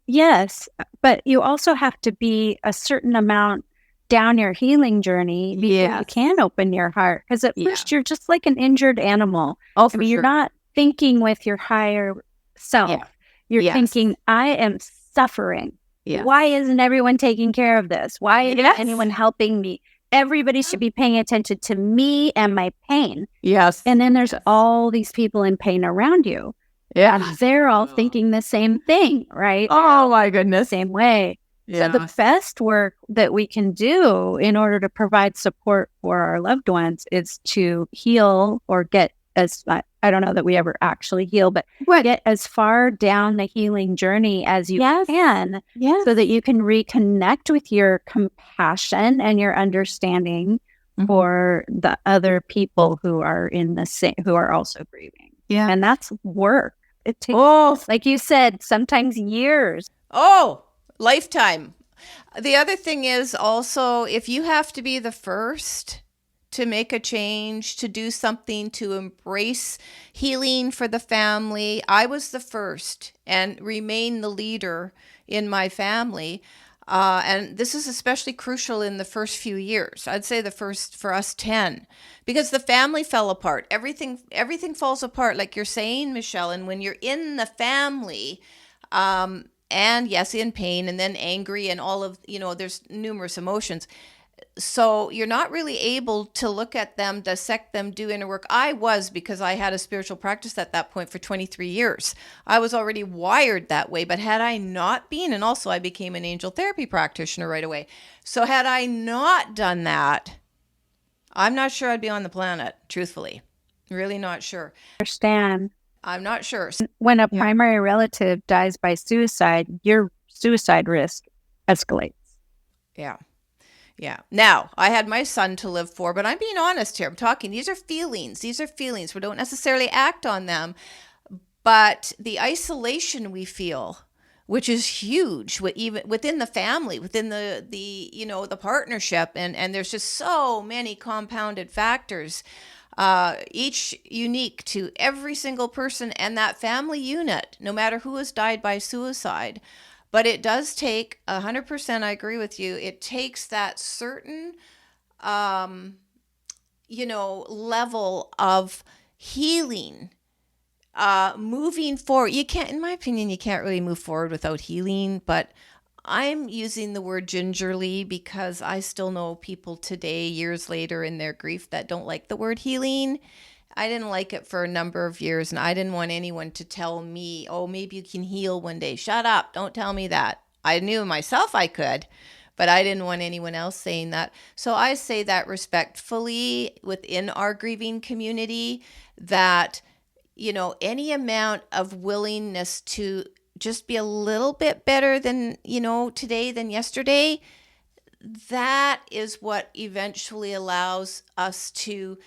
[SPEAKER 2] Yes, but you also have to be a certain amount down your healing journey before you can open your heart. Because at first you're just like an injured animal. You're not thinking with your higher self. Yeah. You're thinking, I am suffering. Yeah. Why isn't everyone taking care of this? Why isn't anyone helping me? Everybody should be paying attention to me and my pain.
[SPEAKER 3] Yes.
[SPEAKER 2] And then there's all these people in pain around you.
[SPEAKER 3] Yeah.
[SPEAKER 2] And they're all thinking the same thing, right?
[SPEAKER 3] Oh, my goodness.
[SPEAKER 2] Same way. Yeah. So the best work that we can do in order to provide support for our loved ones is to heal or get I don't know that we ever actually heal, but get as far down the healing journey as you can so that you can reconnect with your compassion and your understanding for the other people who are in the same, who are also grieving.
[SPEAKER 3] Yeah.
[SPEAKER 2] And that's work. It takes, like you said, sometimes years.
[SPEAKER 1] Oh, lifetime. The other thing is also, if you have to be the first to make a change, to do something, to embrace healing for the family. I was the first and remain the leader in my family. And this is especially crucial in the first few years. I'd say the first, for us, 10, because the family fell apart. Everything falls apart, like you're saying, Michelle. And when you're in the family, and yes, in pain and then angry and all of, there's numerous emotions. So you're not really able to look at them, dissect them, do inner work. I was, because I had a spiritual practice at that point for 23 years. I was already wired that way. But had I not been, and also I became an angel therapy practitioner right away. So had I not done that, I'm not sure I'd be on the planet, truthfully. Really not sure.
[SPEAKER 2] Understand.
[SPEAKER 1] I'm not sure.
[SPEAKER 2] When a primary relative dies by suicide, your suicide risk escalates.
[SPEAKER 1] Yeah. Yeah. Now, I had my son to live for, but I'm being honest here. I'm talking, these are feelings. We don't necessarily act on them. But the isolation we feel, which is huge, even within the family, within the partnership, and there's just so many compounded factors, each unique to every single person and that family unit, no matter who has died by suicide. But it does take 100%. I agree with you. It takes that certain level of healing, moving forward. You can't, in my opinion, you can't really move forward without healing, but I'm using the word gingerly because I still know people today, years later in their grief, that don't like the word healing. I didn't like it for a number of years, and I didn't want anyone to tell me, oh, maybe you can heal one day. Shut up. Don't tell me that. I knew myself I could, but I didn't want anyone else saying that. So I say that respectfully within our grieving community, that any amount of willingness to just be a little bit better than, today than yesterday, that is what eventually allows us to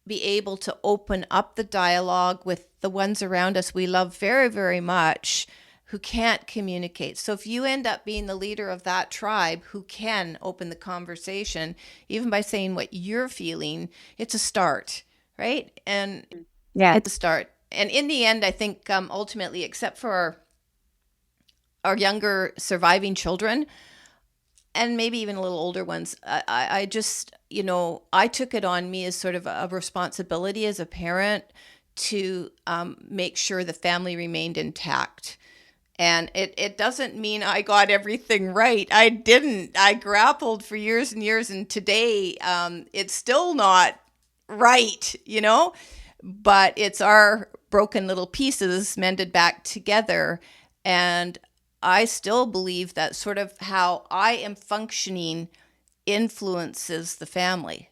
[SPEAKER 1] be able to open up the dialogue with the ones around us we love very, very much, who can't communicate. So if you end up being the leader of that tribe who can open the conversation, even by saying what you're feeling, it's a start, right? And
[SPEAKER 2] Yeah.
[SPEAKER 1] it's a start. And in the end, I think ultimately, except for our younger surviving children, and maybe even a little older ones, I just, I took it on me as sort of a responsibility as a parent to make sure the family remained intact. And it doesn't mean I got everything right. I didn't. I grappled for years and years, and today it's still not right, but it's our broken little pieces mended back together. And I still believe that sort of how I am functioning influences the family.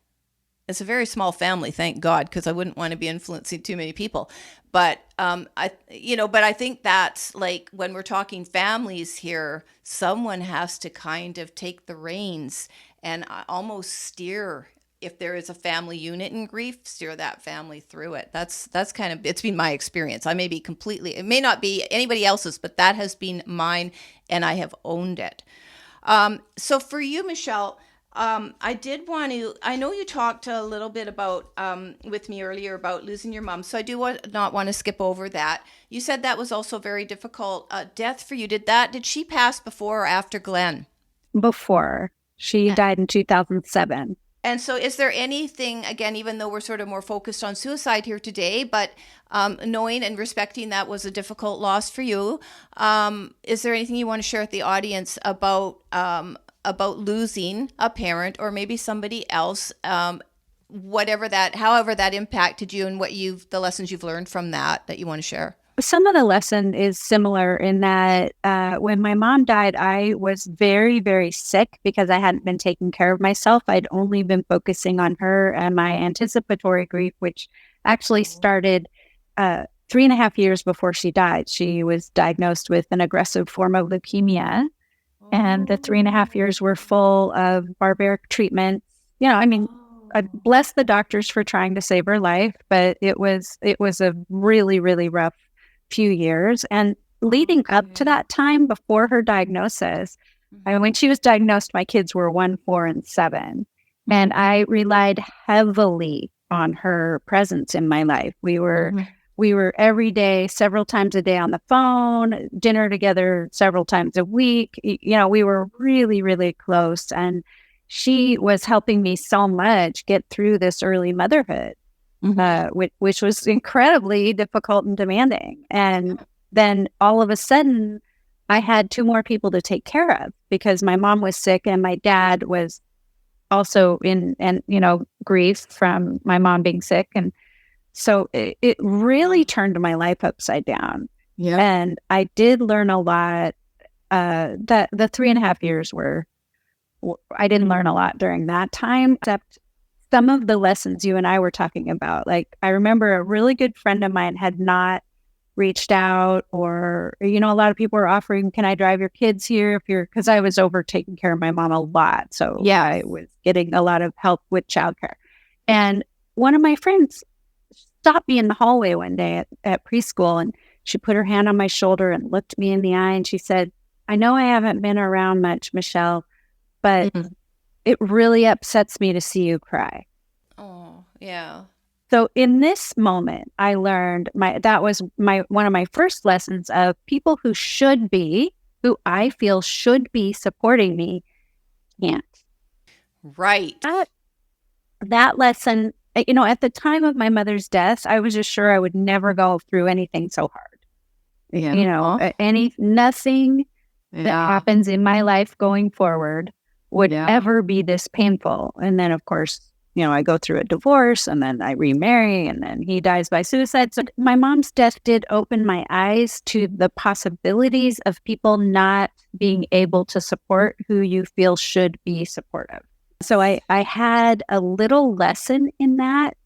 [SPEAKER 1] It's a very small family, thank God, because I wouldn't want to be influencing too many people. But I think that's like when we're talking families here, someone has to kind of take the reins and almost steer. If there is a family unit in grief, steer that family through it. That's kind of, it's been my experience. I may be completely, it may not be anybody else's, but that has been mine, and I have owned it. So for you, Michelle, I did want to, I know you talked a little bit about, with me earlier, about losing your mom. So I do not want to skip over that. You said that was also very difficult death for you. Did she pass before or after Glenn?
[SPEAKER 2] Before. She died in 2007.
[SPEAKER 1] And so is there anything, again, even though we're sort of more focused on suicide here today, but knowing and respecting that was a difficult loss for you, is there anything you want to share with the audience about losing a parent or maybe somebody else, however that impacted you, and the lessons you've learned from that you want to share?
[SPEAKER 2] Some of the lesson is similar in that when my mom died, I was very, very sick because I hadn't been taking care of myself. I'd only been focusing on her and my anticipatory grief, which actually started 3.5 years before she died. She was diagnosed with an aggressive form of leukemia. And the 3.5 years were full of barbaric treatment. I bless the doctors for trying to save her life, but it was a really, really rough few years. And leading up to that time, before her diagnosis, when she was diagnosed, my kids were 1, 4, and 7. And I relied heavily on her presence in my life. We were every day, several times a day on the phone, dinner together several times a week. We were really, really close. And she was helping me so much get through this early motherhood, which was incredibly difficult and demanding. And then all of a sudden, I had 2 more people to take care of because my mom was sick and my dad was also in grief from my mom being sick. And so it really turned my life upside down.
[SPEAKER 1] Yeah.
[SPEAKER 2] And I did learn a lot. The 3.5 years I didn't learn a lot during that time, except some of the lessons you and I were talking about. Like, I remember a really good friend of mine had not reached out, or, a lot of people were offering, can I drive your kids here because I was over taking care of my mom a lot. So yeah, I was getting a lot of help with childcare. And one of my friends stopped me in the hallway one day at preschool, and She put her hand on my shoulder and looked me in the eye, and she said, I know I haven't been around much, Michelle, but it really upsets me to see you cry.
[SPEAKER 1] Oh, yeah.
[SPEAKER 2] So in this moment, I learned that was one of my first lessons of people who I feel should be supporting me can't.
[SPEAKER 1] Right.
[SPEAKER 2] That lesson, at the time of my mother's death, I was just sure I would never go through anything so hard.
[SPEAKER 3] Yeah.
[SPEAKER 2] Nothing that happens in my life going forward would ever be this painful. And then, of course, I go through a divorce, and then I remarry, and then he dies by suicide. So my mom's death did open my eyes to the possibilities of people not being able to support who you feel should be supportive. So I had a little lesson in that.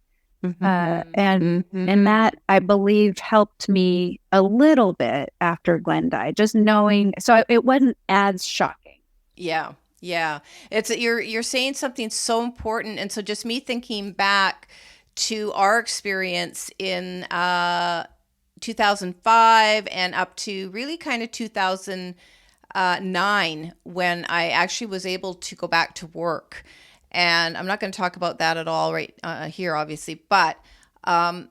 [SPEAKER 2] And that, I believe, helped me a little bit after Glenn died, just knowing. So it wasn't as shocking.
[SPEAKER 1] Yeah. Yeah. You're saying something so important. And so just me thinking back to our experience in 2005 and up to really kind of 2009, when I actually was able to go back to work. And I'm not going to talk about that at all right here, obviously, but the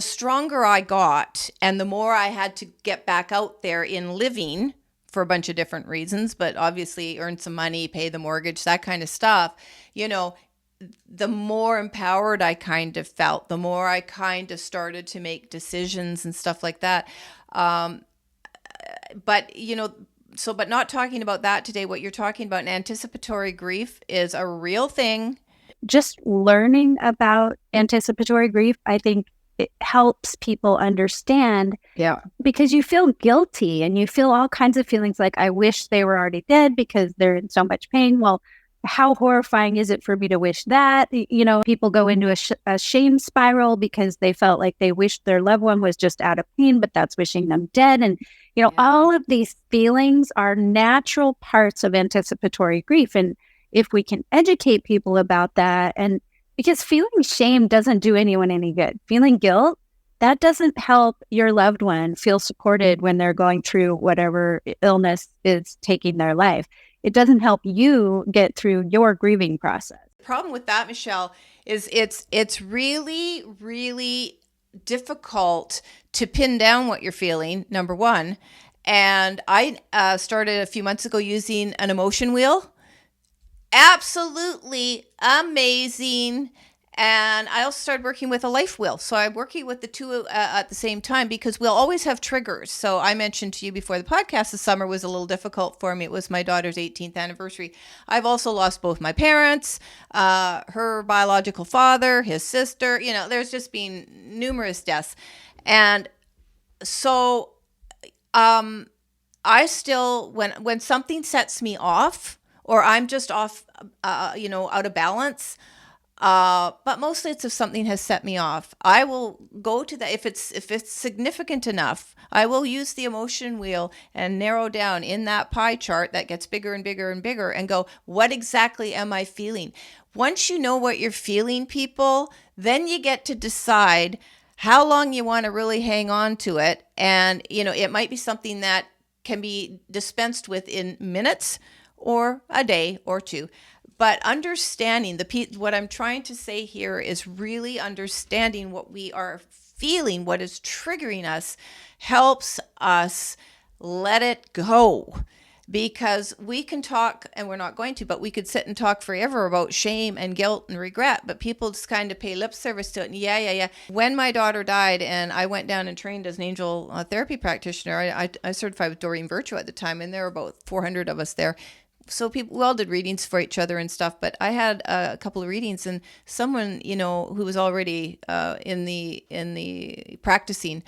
[SPEAKER 1] stronger I got, and the more I had to get back out there in living for a bunch of different reasons, but obviously earn some money, pay the mortgage, that kind of stuff, the more empowered I kind of felt, the more I kind of started to make decisions and stuff like that. But not talking about that today. What you're talking about, anticipatory grief, is a real thing.
[SPEAKER 2] Just learning about anticipatory grief, I think it helps people understand.
[SPEAKER 3] Yeah.
[SPEAKER 2] Because you feel guilty, and you feel all kinds of feelings like, I wish they were already dead because they're in so much pain. Well, how horrifying is it for me to wish that? People go into a shame spiral because they felt like they wished their loved one was just out of pain, but that's wishing them dead. And, all of these feelings are natural parts of anticipatory grief. And if we can educate people about that, and because feeling shame doesn't do anyone any good. Feeling guilt, that doesn't help your loved one feel supported when they're going through whatever illness is taking their life. It doesn't help you get through your grieving process.
[SPEAKER 1] The problem with that, Michelle, is it's really, really difficult to pin down what you're feeling, number one. And I started a few months ago using an emotion wheel. Absolutely amazing. And I also started working with a life wheel. So I'm working with the two at the same time, because we'll always have triggers. So I mentioned to you before the podcast, the summer was a little difficult for me. It was my daughter's 18th anniversary. I've also lost both my parents, her biological father, his sister. There's just been numerous deaths. And so I still, when something sets me off, or I'm just off, out of balance, but mostly it's if something has set me off, I will go to that. If it's significant enough, I will use the emotion wheel and narrow down in that pie chart that gets bigger and bigger and bigger, and go, what exactly am I feeling? Once you know what you're feeling, people, then you get to decide how long you want to really hang on to it. And, it might be something that can be dispensed with in minutes or a day or two. But understanding what I'm trying to say here is really understanding what we are feeling, what is triggering us, helps us let it go. Because we can talk, and we're not going to, but we could sit and talk forever about shame and guilt and regret, but people just kind of pay lip service to it. And yeah. When my daughter died and I went down and trained as an angel therapy practitioner, I certified with Doreen Virtue at the time, and there were about 400 of us there. So we all did readings for each other and stuff, but I had a couple of readings, and someone, who was already in the practicing,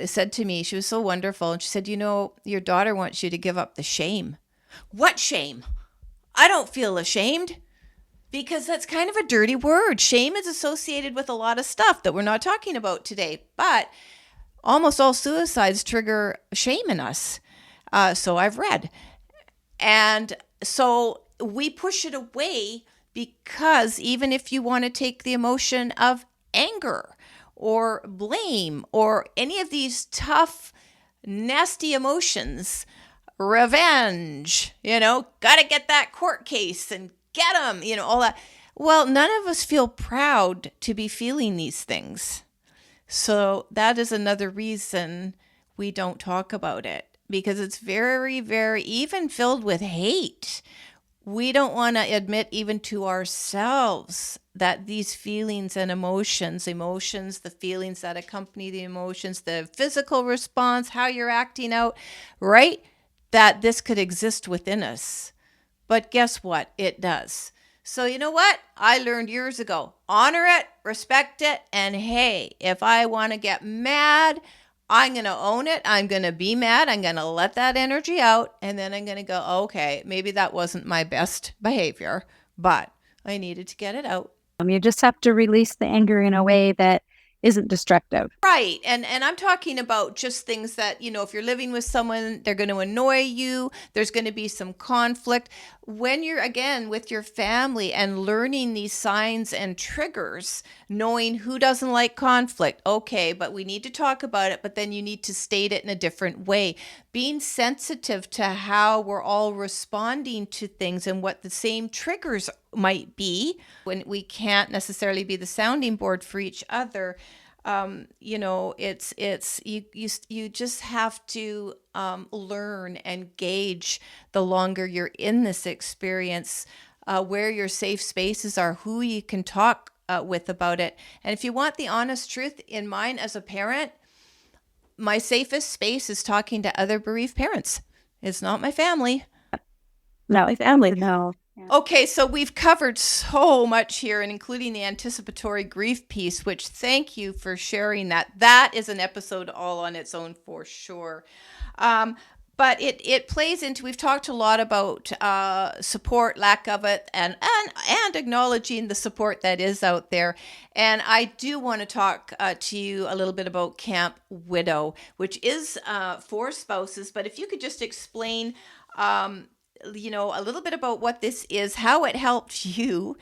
[SPEAKER 1] said to me, she was so wonderful, and she said, your daughter wants you to give up the shame. What shame? I don't feel ashamed, because that's kind of a dirty word. Shame is associated with a lot of stuff that we're not talking about today, but almost all suicides trigger shame in us. So I've read. And so we push it away, because even if you want to take the emotion of anger or blame or any of these tough, nasty emotions, revenge, got to get that court case and get them, all that. Well, none of us feel proud to be feeling these things. So that is another reason we don't talk about it, because it's very, very even filled with hate. We don't want to admit even to ourselves that these feelings and emotions, the feelings that accompany the emotions, the physical response, how you're acting out, right? That this could exist within us. But guess what? It does. So you know what? I learned years ago, honor it, respect it, and hey, if I want to get mad, I'm going to own it. I'm going to be mad. I'm going to let that energy out. And then I'm going to go, okay, maybe that wasn't my best behavior, but I needed to get it out.
[SPEAKER 2] You just have to release the anger in a way that isn't destructive.
[SPEAKER 1] Right. And I'm talking about just things that, if you're living with someone, they're going to annoy you. There's going to be some conflict. When you're, again, with your family and learning these signs and triggers, knowing who doesn't like conflict. Okay, but we need to talk about it, but then you need to state it in a different way. Being sensitive to how we're all responding to things and what the same triggers might be when we can't necessarily be the sounding board for each other. It's you just have to learn and gauge the longer you're in this experience, where your safe spaces are, who you can talk with about it. And if you want the honest truth, in mine as a parent, my safest space is talking to other bereaved parents. It's not my family.
[SPEAKER 2] No, family, no.
[SPEAKER 1] Okay, so we've covered so much here, and including the anticipatory grief piece, which thank you for sharing that. That is an episode all on its own for sure. But it plays into, we've talked a lot about support, lack of it, and acknowledging the support that is out there. And I do want to talk to you a little bit about Camp Widow, which is for spouses. But if you could just explain a little bit about what this is, how it helped you.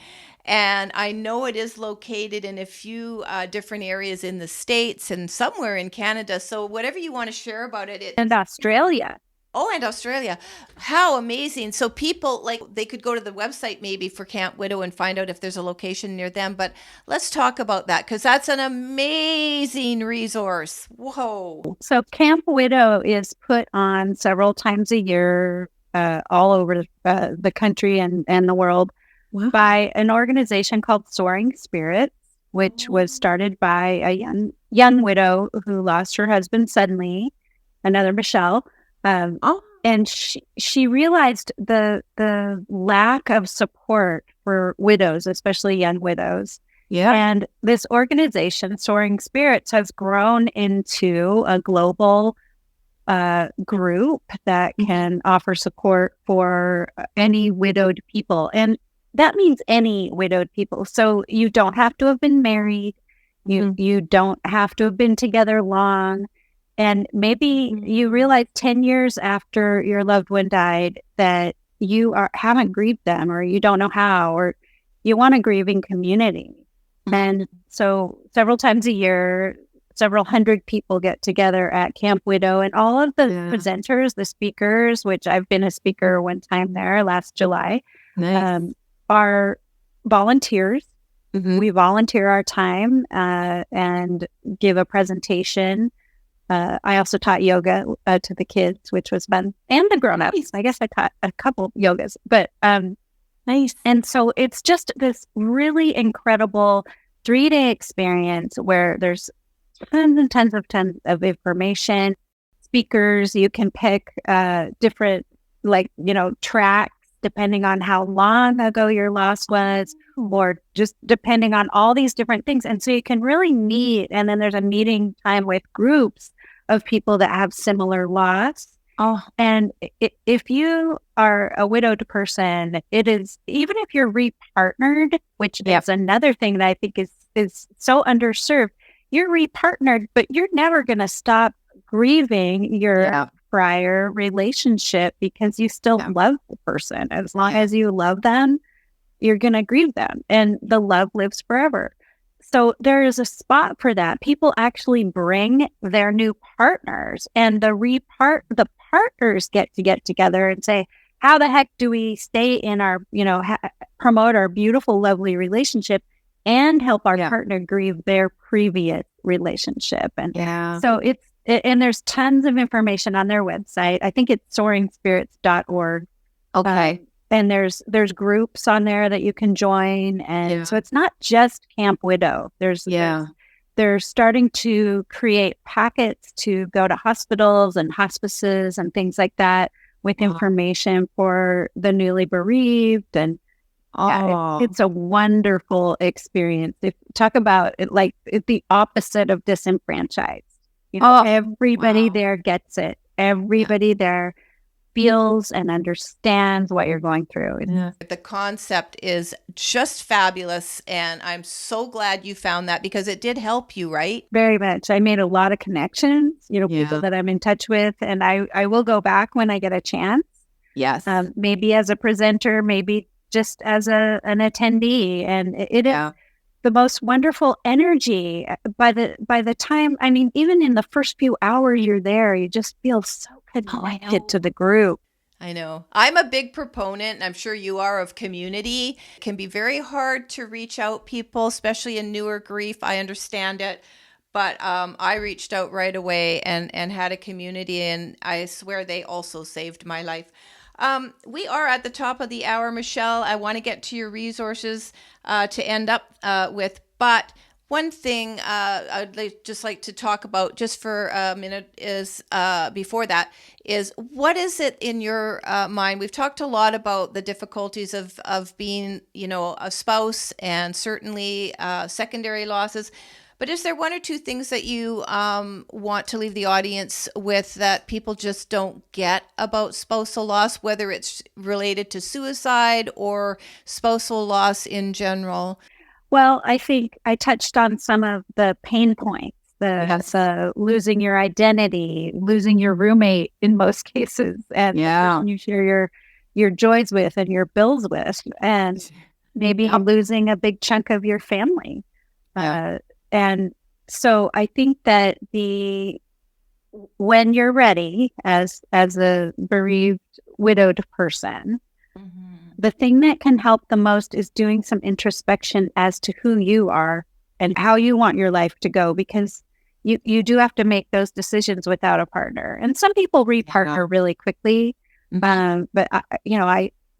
[SPEAKER 1] And I know it is located in a few different areas in the States and somewhere in Canada. So whatever you want to share about it.
[SPEAKER 2] And Australia.
[SPEAKER 1] Oh, and Australia. How amazing. So people, they could go to the website maybe for Camp Widow and find out if there's a location near them. But let's talk about that, because that's an amazing resource. Whoa.
[SPEAKER 2] So Camp Widow is put on several times a year all over the country and the world. Wow. By an organization called Soaring Spirits, which was started by a young widow who lost her husband suddenly, another Michelle. And she realized the lack of support for widows, especially young widows. Yeah. And this organization, Soaring Spirits, has grown into a global group that can offer support for any widowed people. And that means any widowed people. So you don't have to have been married. You don't have to have been together long. And maybe you realize 10 years after your loved one died that you haven't grieved them, or you don't know how, or you want a grieving community. And so several times a year, several hundred people get together at Camp Widow, and all of the presenters, the speakers, which I've been a speaker one time there last July, are volunteers. We volunteer our time and give a presentation. I also taught yoga to the kids, which was fun, and the grown-ups. I guess I taught a couple yogas, but nice. And so it's just this really incredible 3-day experience where there's tons and tons of information, speakers. You can pick different, tracks depending on how long ago your loss was, or just depending on all these different things. And so you can really meet, and then there's a meeting time with groups of people that have similar loss. Oh. And if you are a widowed person, it is, even if you're repartnered, which is another thing that I think is so underserved, you're repartnered, but you're never going to stop grieving your prior relationship, because you still love the person. As long as you love them, you're going to grieve them, and the love lives forever. So there is a spot for that. People actually bring their new partners, and the partners get together and say, how the heck do we stay in our, promote our beautiful, lovely relationship and help our partner grieve their previous relationship? And so and there's tons of information on their website. I think it's soaringspirits.org.
[SPEAKER 3] Okay.
[SPEAKER 2] And there's groups on there that you can join. And so it's not just Camp Widow. They're starting to create packets to go to hospitals and hospices and things like that with information for the newly bereaved. And it's a wonderful experience. Talk about it, like it's the opposite of disenfranchised. Everybody there gets it. Everybody there feels and understands what you're going through.
[SPEAKER 1] The concept is just fabulous, and I'm so glad you found that because it did help you, right?
[SPEAKER 2] Very much. I made a lot of connections, people that I'm in touch with, and I will go back when I get a chance.
[SPEAKER 3] Yes.
[SPEAKER 2] Maybe as a presenter, maybe just as an attendee, and it is the most wonderful energy. By the time, I mean, even in the first few hours you're there, you just feel so connected to the group.
[SPEAKER 1] I know. I'm a big proponent, and I'm sure you are, of community. It can be very hard to reach out people, especially in newer grief. I understand it. But I reached out right away and had a community, and I swear they also saved my life. We are at the top of the hour, Michelle. I want to get to your resources to end up with, but one thing I'd just like to talk about just for a minute is before that is what is it in your mind? We've talked a lot about the difficulties of being, a spouse and certainly secondary losses. But is there one or two things that you want to leave the audience with that people just don't get about spousal loss, whether it's related to suicide or spousal loss in general?
[SPEAKER 2] Well, I think I touched on some of the pain points, the losing your identity, losing your roommate in most cases, and the person you share your joys with and your bills with, and maybe losing a big chunk of your family. And so I think that when you're ready as a bereaved, widowed person, the thing that can help the most is doing some introspection as to who you are and how you want your life to go, because you do have to make those decisions without a partner. And some people repartner really quickly. But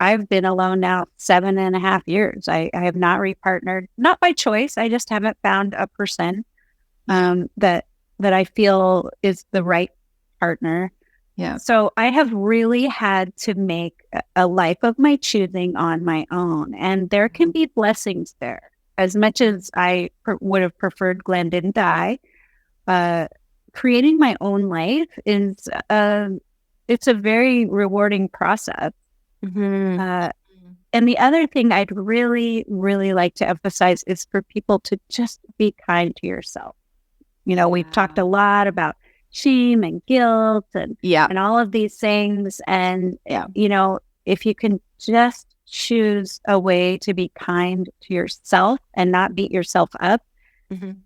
[SPEAKER 2] I've been alone now 7.5 years. I have not repartnered, not by choice. I just haven't found a person that I feel is the right partner. Yeah. So I have really had to make a life of my choosing on my own. And there can be blessings there. As much as I would have preferred Glenn didn't die, creating my own life is it's a very rewarding process. And the other thing I'd really, really like to emphasize is for people to just be kind to yourself. We've talked a lot about shame and guilt and all of these things. And, if you can just choose a way to be kind to yourself and not beat yourself up,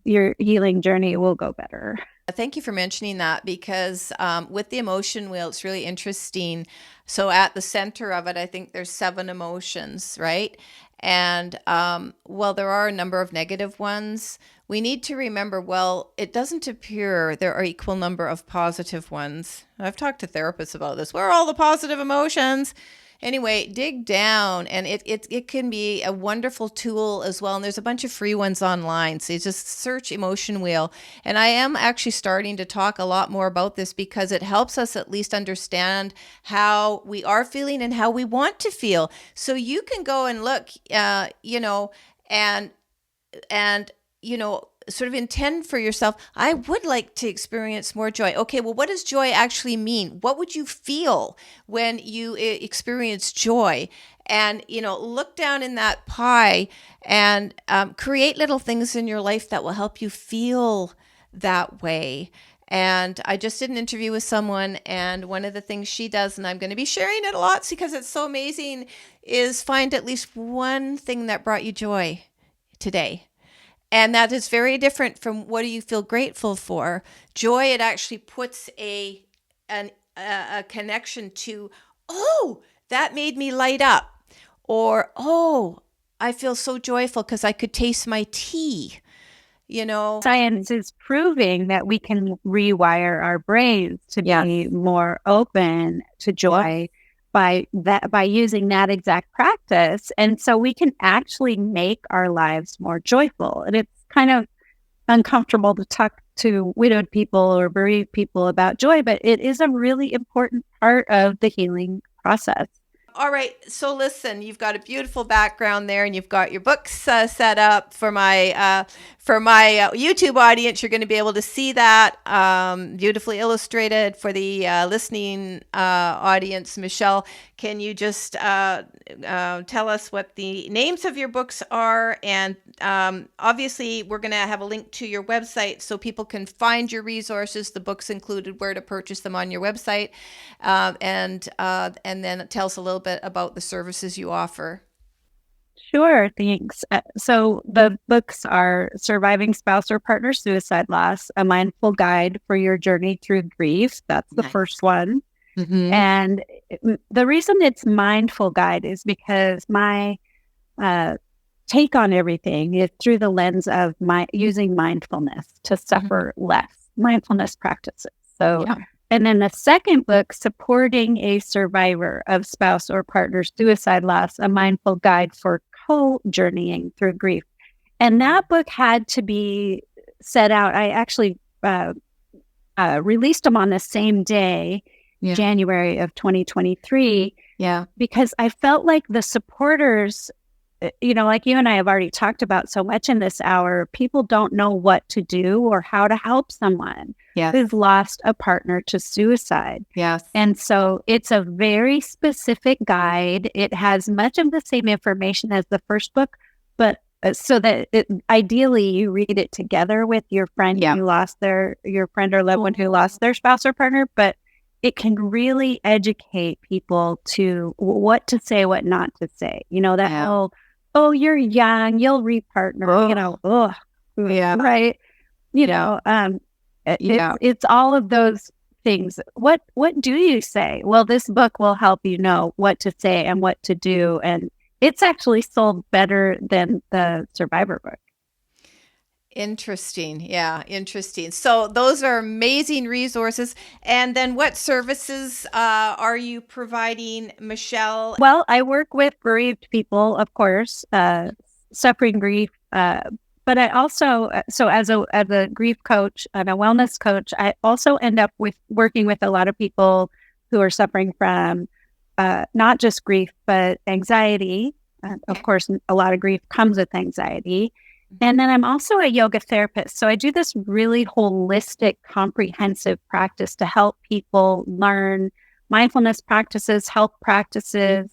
[SPEAKER 2] your healing journey will go better.
[SPEAKER 1] Thank you for mentioning that, because with the emotion wheel, it's really interesting. So at the center of it, I think there's 7 emotions, right? And well, there are a number of negative ones. We need to remember, well, it doesn't appear there are equal number of positive ones. I've talked to therapists about this. Where are all the positive emotions? Anyway, dig down, and it can be a wonderful tool as well. And there's a bunch of free ones online. So you just search emotion wheel. And I am actually starting to talk a lot more about this because it helps us at least understand how we are feeling and how we want to feel. So you can go and look, and sort of intend for yourself, I would like to experience more joy. Okay, well, what does joy actually mean? What would you feel when you experience joy? And, look down in that pie and create little things in your life that will help you feel that way. And I just did an interview with someone, and one of the things she does, and I'm going to be sharing it a lot because it's so amazing, is find at least one thing that brought you joy today. And that is very different from what do you feel grateful for. Joy, it actually puts a connection to, oh, that made me light up. Or, oh, I feel so joyful because I could taste my tea.
[SPEAKER 2] Science is proving that we can rewire our brains to be more open to joy by using that exact practice. And so we can actually make our lives more joyful. And it's kind of uncomfortable to talk to widowed people or bereaved people about joy, but it is a really important part of the healing process.
[SPEAKER 1] All right. So listen, you've got a beautiful background there, and you've got your books set up for my YouTube audience. You're going to be able to see that beautifully illustrated. For the listening audience, Michelle, can you just tell us what the names of your books are? And obviously, we're going to have a link to your website so people can find your resources, the books included, where to purchase them on your website, and then tell us a little bit about the services you offer.
[SPEAKER 2] Sure, thanks. So the books are Surviving Spouse or Partner Suicide Loss, A Mindful Guide for Your Journey Through Grief. That's the first one. Mm-hmm. And the reason it's Mindful Guide is because my take on everything is through the lens of using mindfulness to suffer less, mindfulness practices. So, and then the second book, Supporting a Survivor of Spouse or Partner Suicide Loss, A Mindful Guide for Co-Journeying Through Grief. And that book had to be set out. I actually released them on the same day, January of 2023. Yeah. Because I felt like the supporters, like you and I have already talked about so much in this hour, people don't know what to do or how to help someone who's lost a partner to suicide. Yes. And so it's a very specific guide. It has much of the same information as the first book, but so that ideally you read it together with your friend who lost your friend or loved one who lost their spouse or partner, but it can really educate people to what to say, what not to say. Oh, you're young, you'll repartner, right? It's all of those things. What do you say? Well, this book will help you know what to say and what to do. And it's actually sold better than the Survivor book.
[SPEAKER 1] Interesting. Yeah, interesting. So those are amazing resources. And then what services are you providing, Michelle?
[SPEAKER 2] Well, I work with bereaved people, of course, suffering grief. But I also, so as a grief coach and a wellness coach, I also end up working with a lot of people who are suffering from not just grief, but anxiety. Of course, a lot of grief comes with anxiety. And then I'm also a yoga therapist. So I do this really holistic, comprehensive practice to help people learn mindfulness practices, health practices,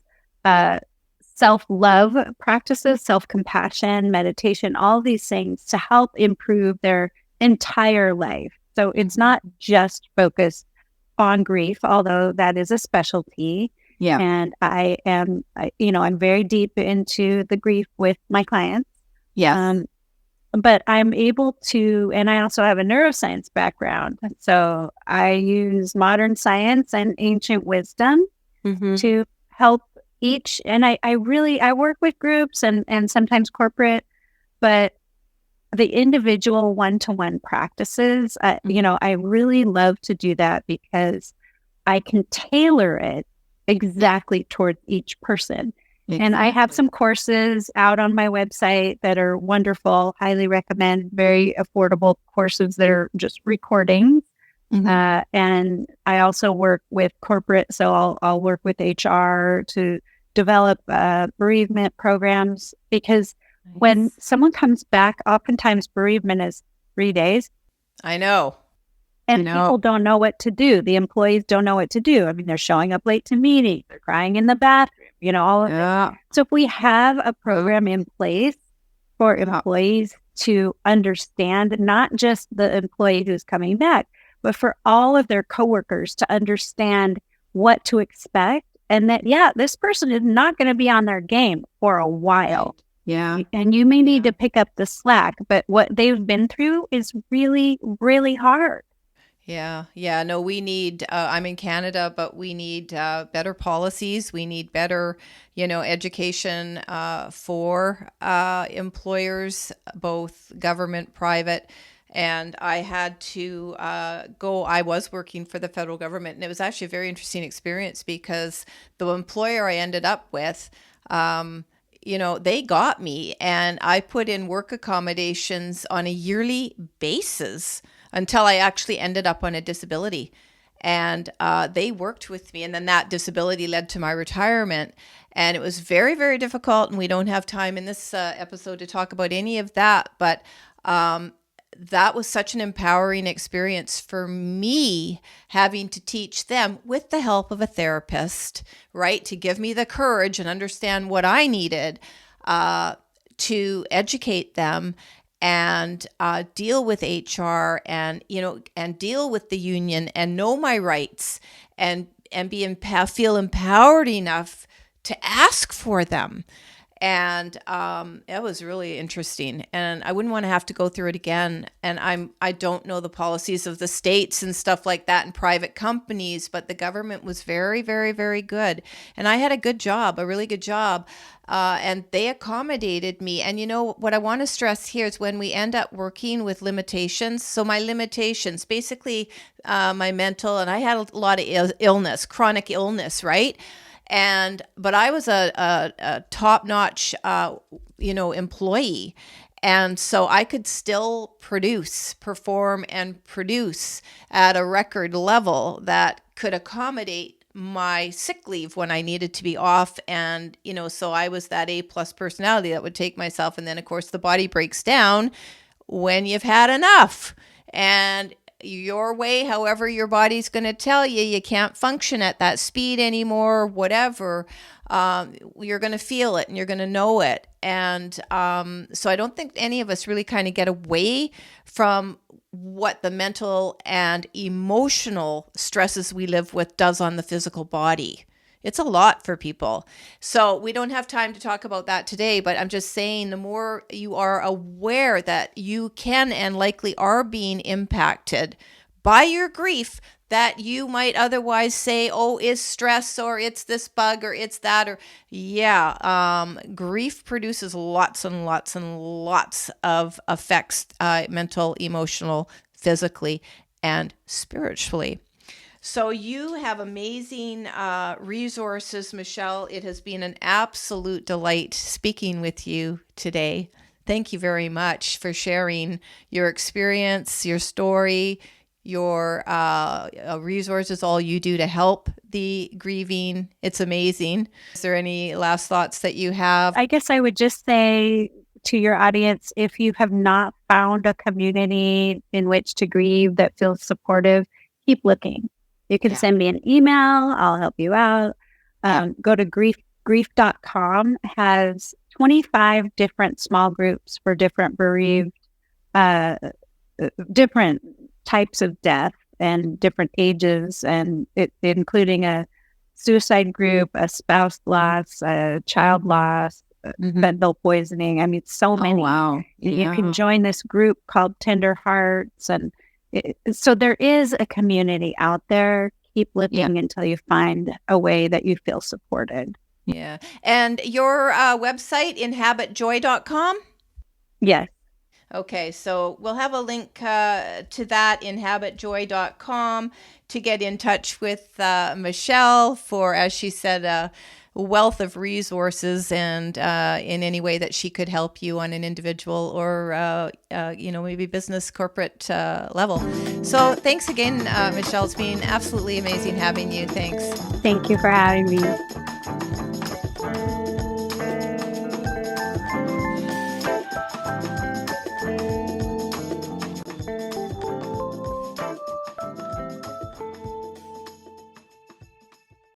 [SPEAKER 2] self-love practices, self-compassion, meditation, all these things to help improve their entire life. So it's not just focused on grief, although that is a specialty. Yeah. And I'm very deep into the grief with my clients. Yes. But I'm able to, and I also have a neuroscience background. So I use modern science and ancient wisdom to help each. And I work with groups and sometimes corporate, but the individual one-to-one practices, I really love to do that because I can tailor it exactly towards each person. Exactly. And I have some courses out on my website that are wonderful, highly recommend, very affordable courses that are just recordings. And I also work with corporate, so I'll work with HR to develop bereavement programs because when someone comes back, oftentimes bereavement is 3 days.
[SPEAKER 1] I know.
[SPEAKER 2] And people don't know what to do. The employees don't know what to do. I mean, they're showing up late to meetings. They're crying in the bathroom, all of that. So if we have a program in place for employees to understand, not just the employee who's coming back, but for all of their coworkers to understand what to expect and that, this person is not going to be on their game for a while.
[SPEAKER 3] Yeah.
[SPEAKER 2] And you may need to pick up the slack, but what they've been through is really, really hard.
[SPEAKER 1] Yeah, yeah. No, we need, I'm in Canada, but we need better policies. We need better, education for employers, both government, private. And I had to I was working for the federal government, and it was actually a very interesting experience because the employer I ended up with, they got me, and I put in work accommodations on a yearly basis until I actually ended up on a disability. And they worked with me, and then that disability led to my retirement. And it was very, very difficult, and we don't have time in this episode to talk about any of that. But that was such an empowering experience for me, having to teach them with the help of a therapist, right? To give me the courage and understand what I needed to educate them and deal with HR and deal with the union and know my rights and feel empowered enough to ask for them. And it was really interesting, and I wouldn't want to have to go through it again. And I don't know the policies of the states and stuff like that in private companies, but the government was very, very, very good. And I had a good job, a really good job, and they accommodated me. And what I want to stress here is when we end up working with limitations. So my limitations, basically, my mental, and I had a lot of illness, chronic illness, right? But I was a top-notch, employee. And so I could still perform and produce at a record level that could accommodate my sick leave when I needed to be off. And, so I was that A+ personality that would take myself. And then, of course, the body breaks down when you've had enough. And your way, however your body's going to tell you can't function at that speed anymore, whatever, you're going to feel it and you're going to know it. And so I don't think any of us really kind of get away from what the mental and emotional stresses we live with does on the physical body. It's a lot for people. So we don't have time to talk about that today, but I'm just saying the more you are aware that you can and likely are being impacted by your grief that you might otherwise say, oh, is stress, or it's this bug, or it's that, or grief produces lots and lots and lots of effects, mental, emotional, physically, and spiritually. So you have amazing resources, Michelle. It has been an absolute delight speaking with you today. Thank you very much for sharing your experience, your story, your resources, all you do to help the grieving. It's amazing. Is there any last thoughts that you have?
[SPEAKER 2] I guess I would just say to your audience, if you have not found a community in which to grieve that feels supportive, keep looking. You can send me an email. I'll help you out. Go to grief.com, has 25 different small groups for different bereaved, different types of death and different ages, and including a suicide group, a spouse loss, a child loss, mental poisoning. I mean, so many.
[SPEAKER 3] Oh, wow.
[SPEAKER 2] You can join this group called Tender Hearts, and so there is a community out there. Keep looking until you find a way that you feel supported.
[SPEAKER 1] Yeah. And your website, inhabitjoy.com?
[SPEAKER 2] Yes.
[SPEAKER 1] Okay, so we'll have a link to that, inhabitjoy.com, to get in touch with Michelle for, as she said, a wealth of resources and in any way that she could help you on an individual or, maybe business, corporate level. So thanks again, Michelle. It's been absolutely amazing having you. Thanks.
[SPEAKER 2] Thank you for having me.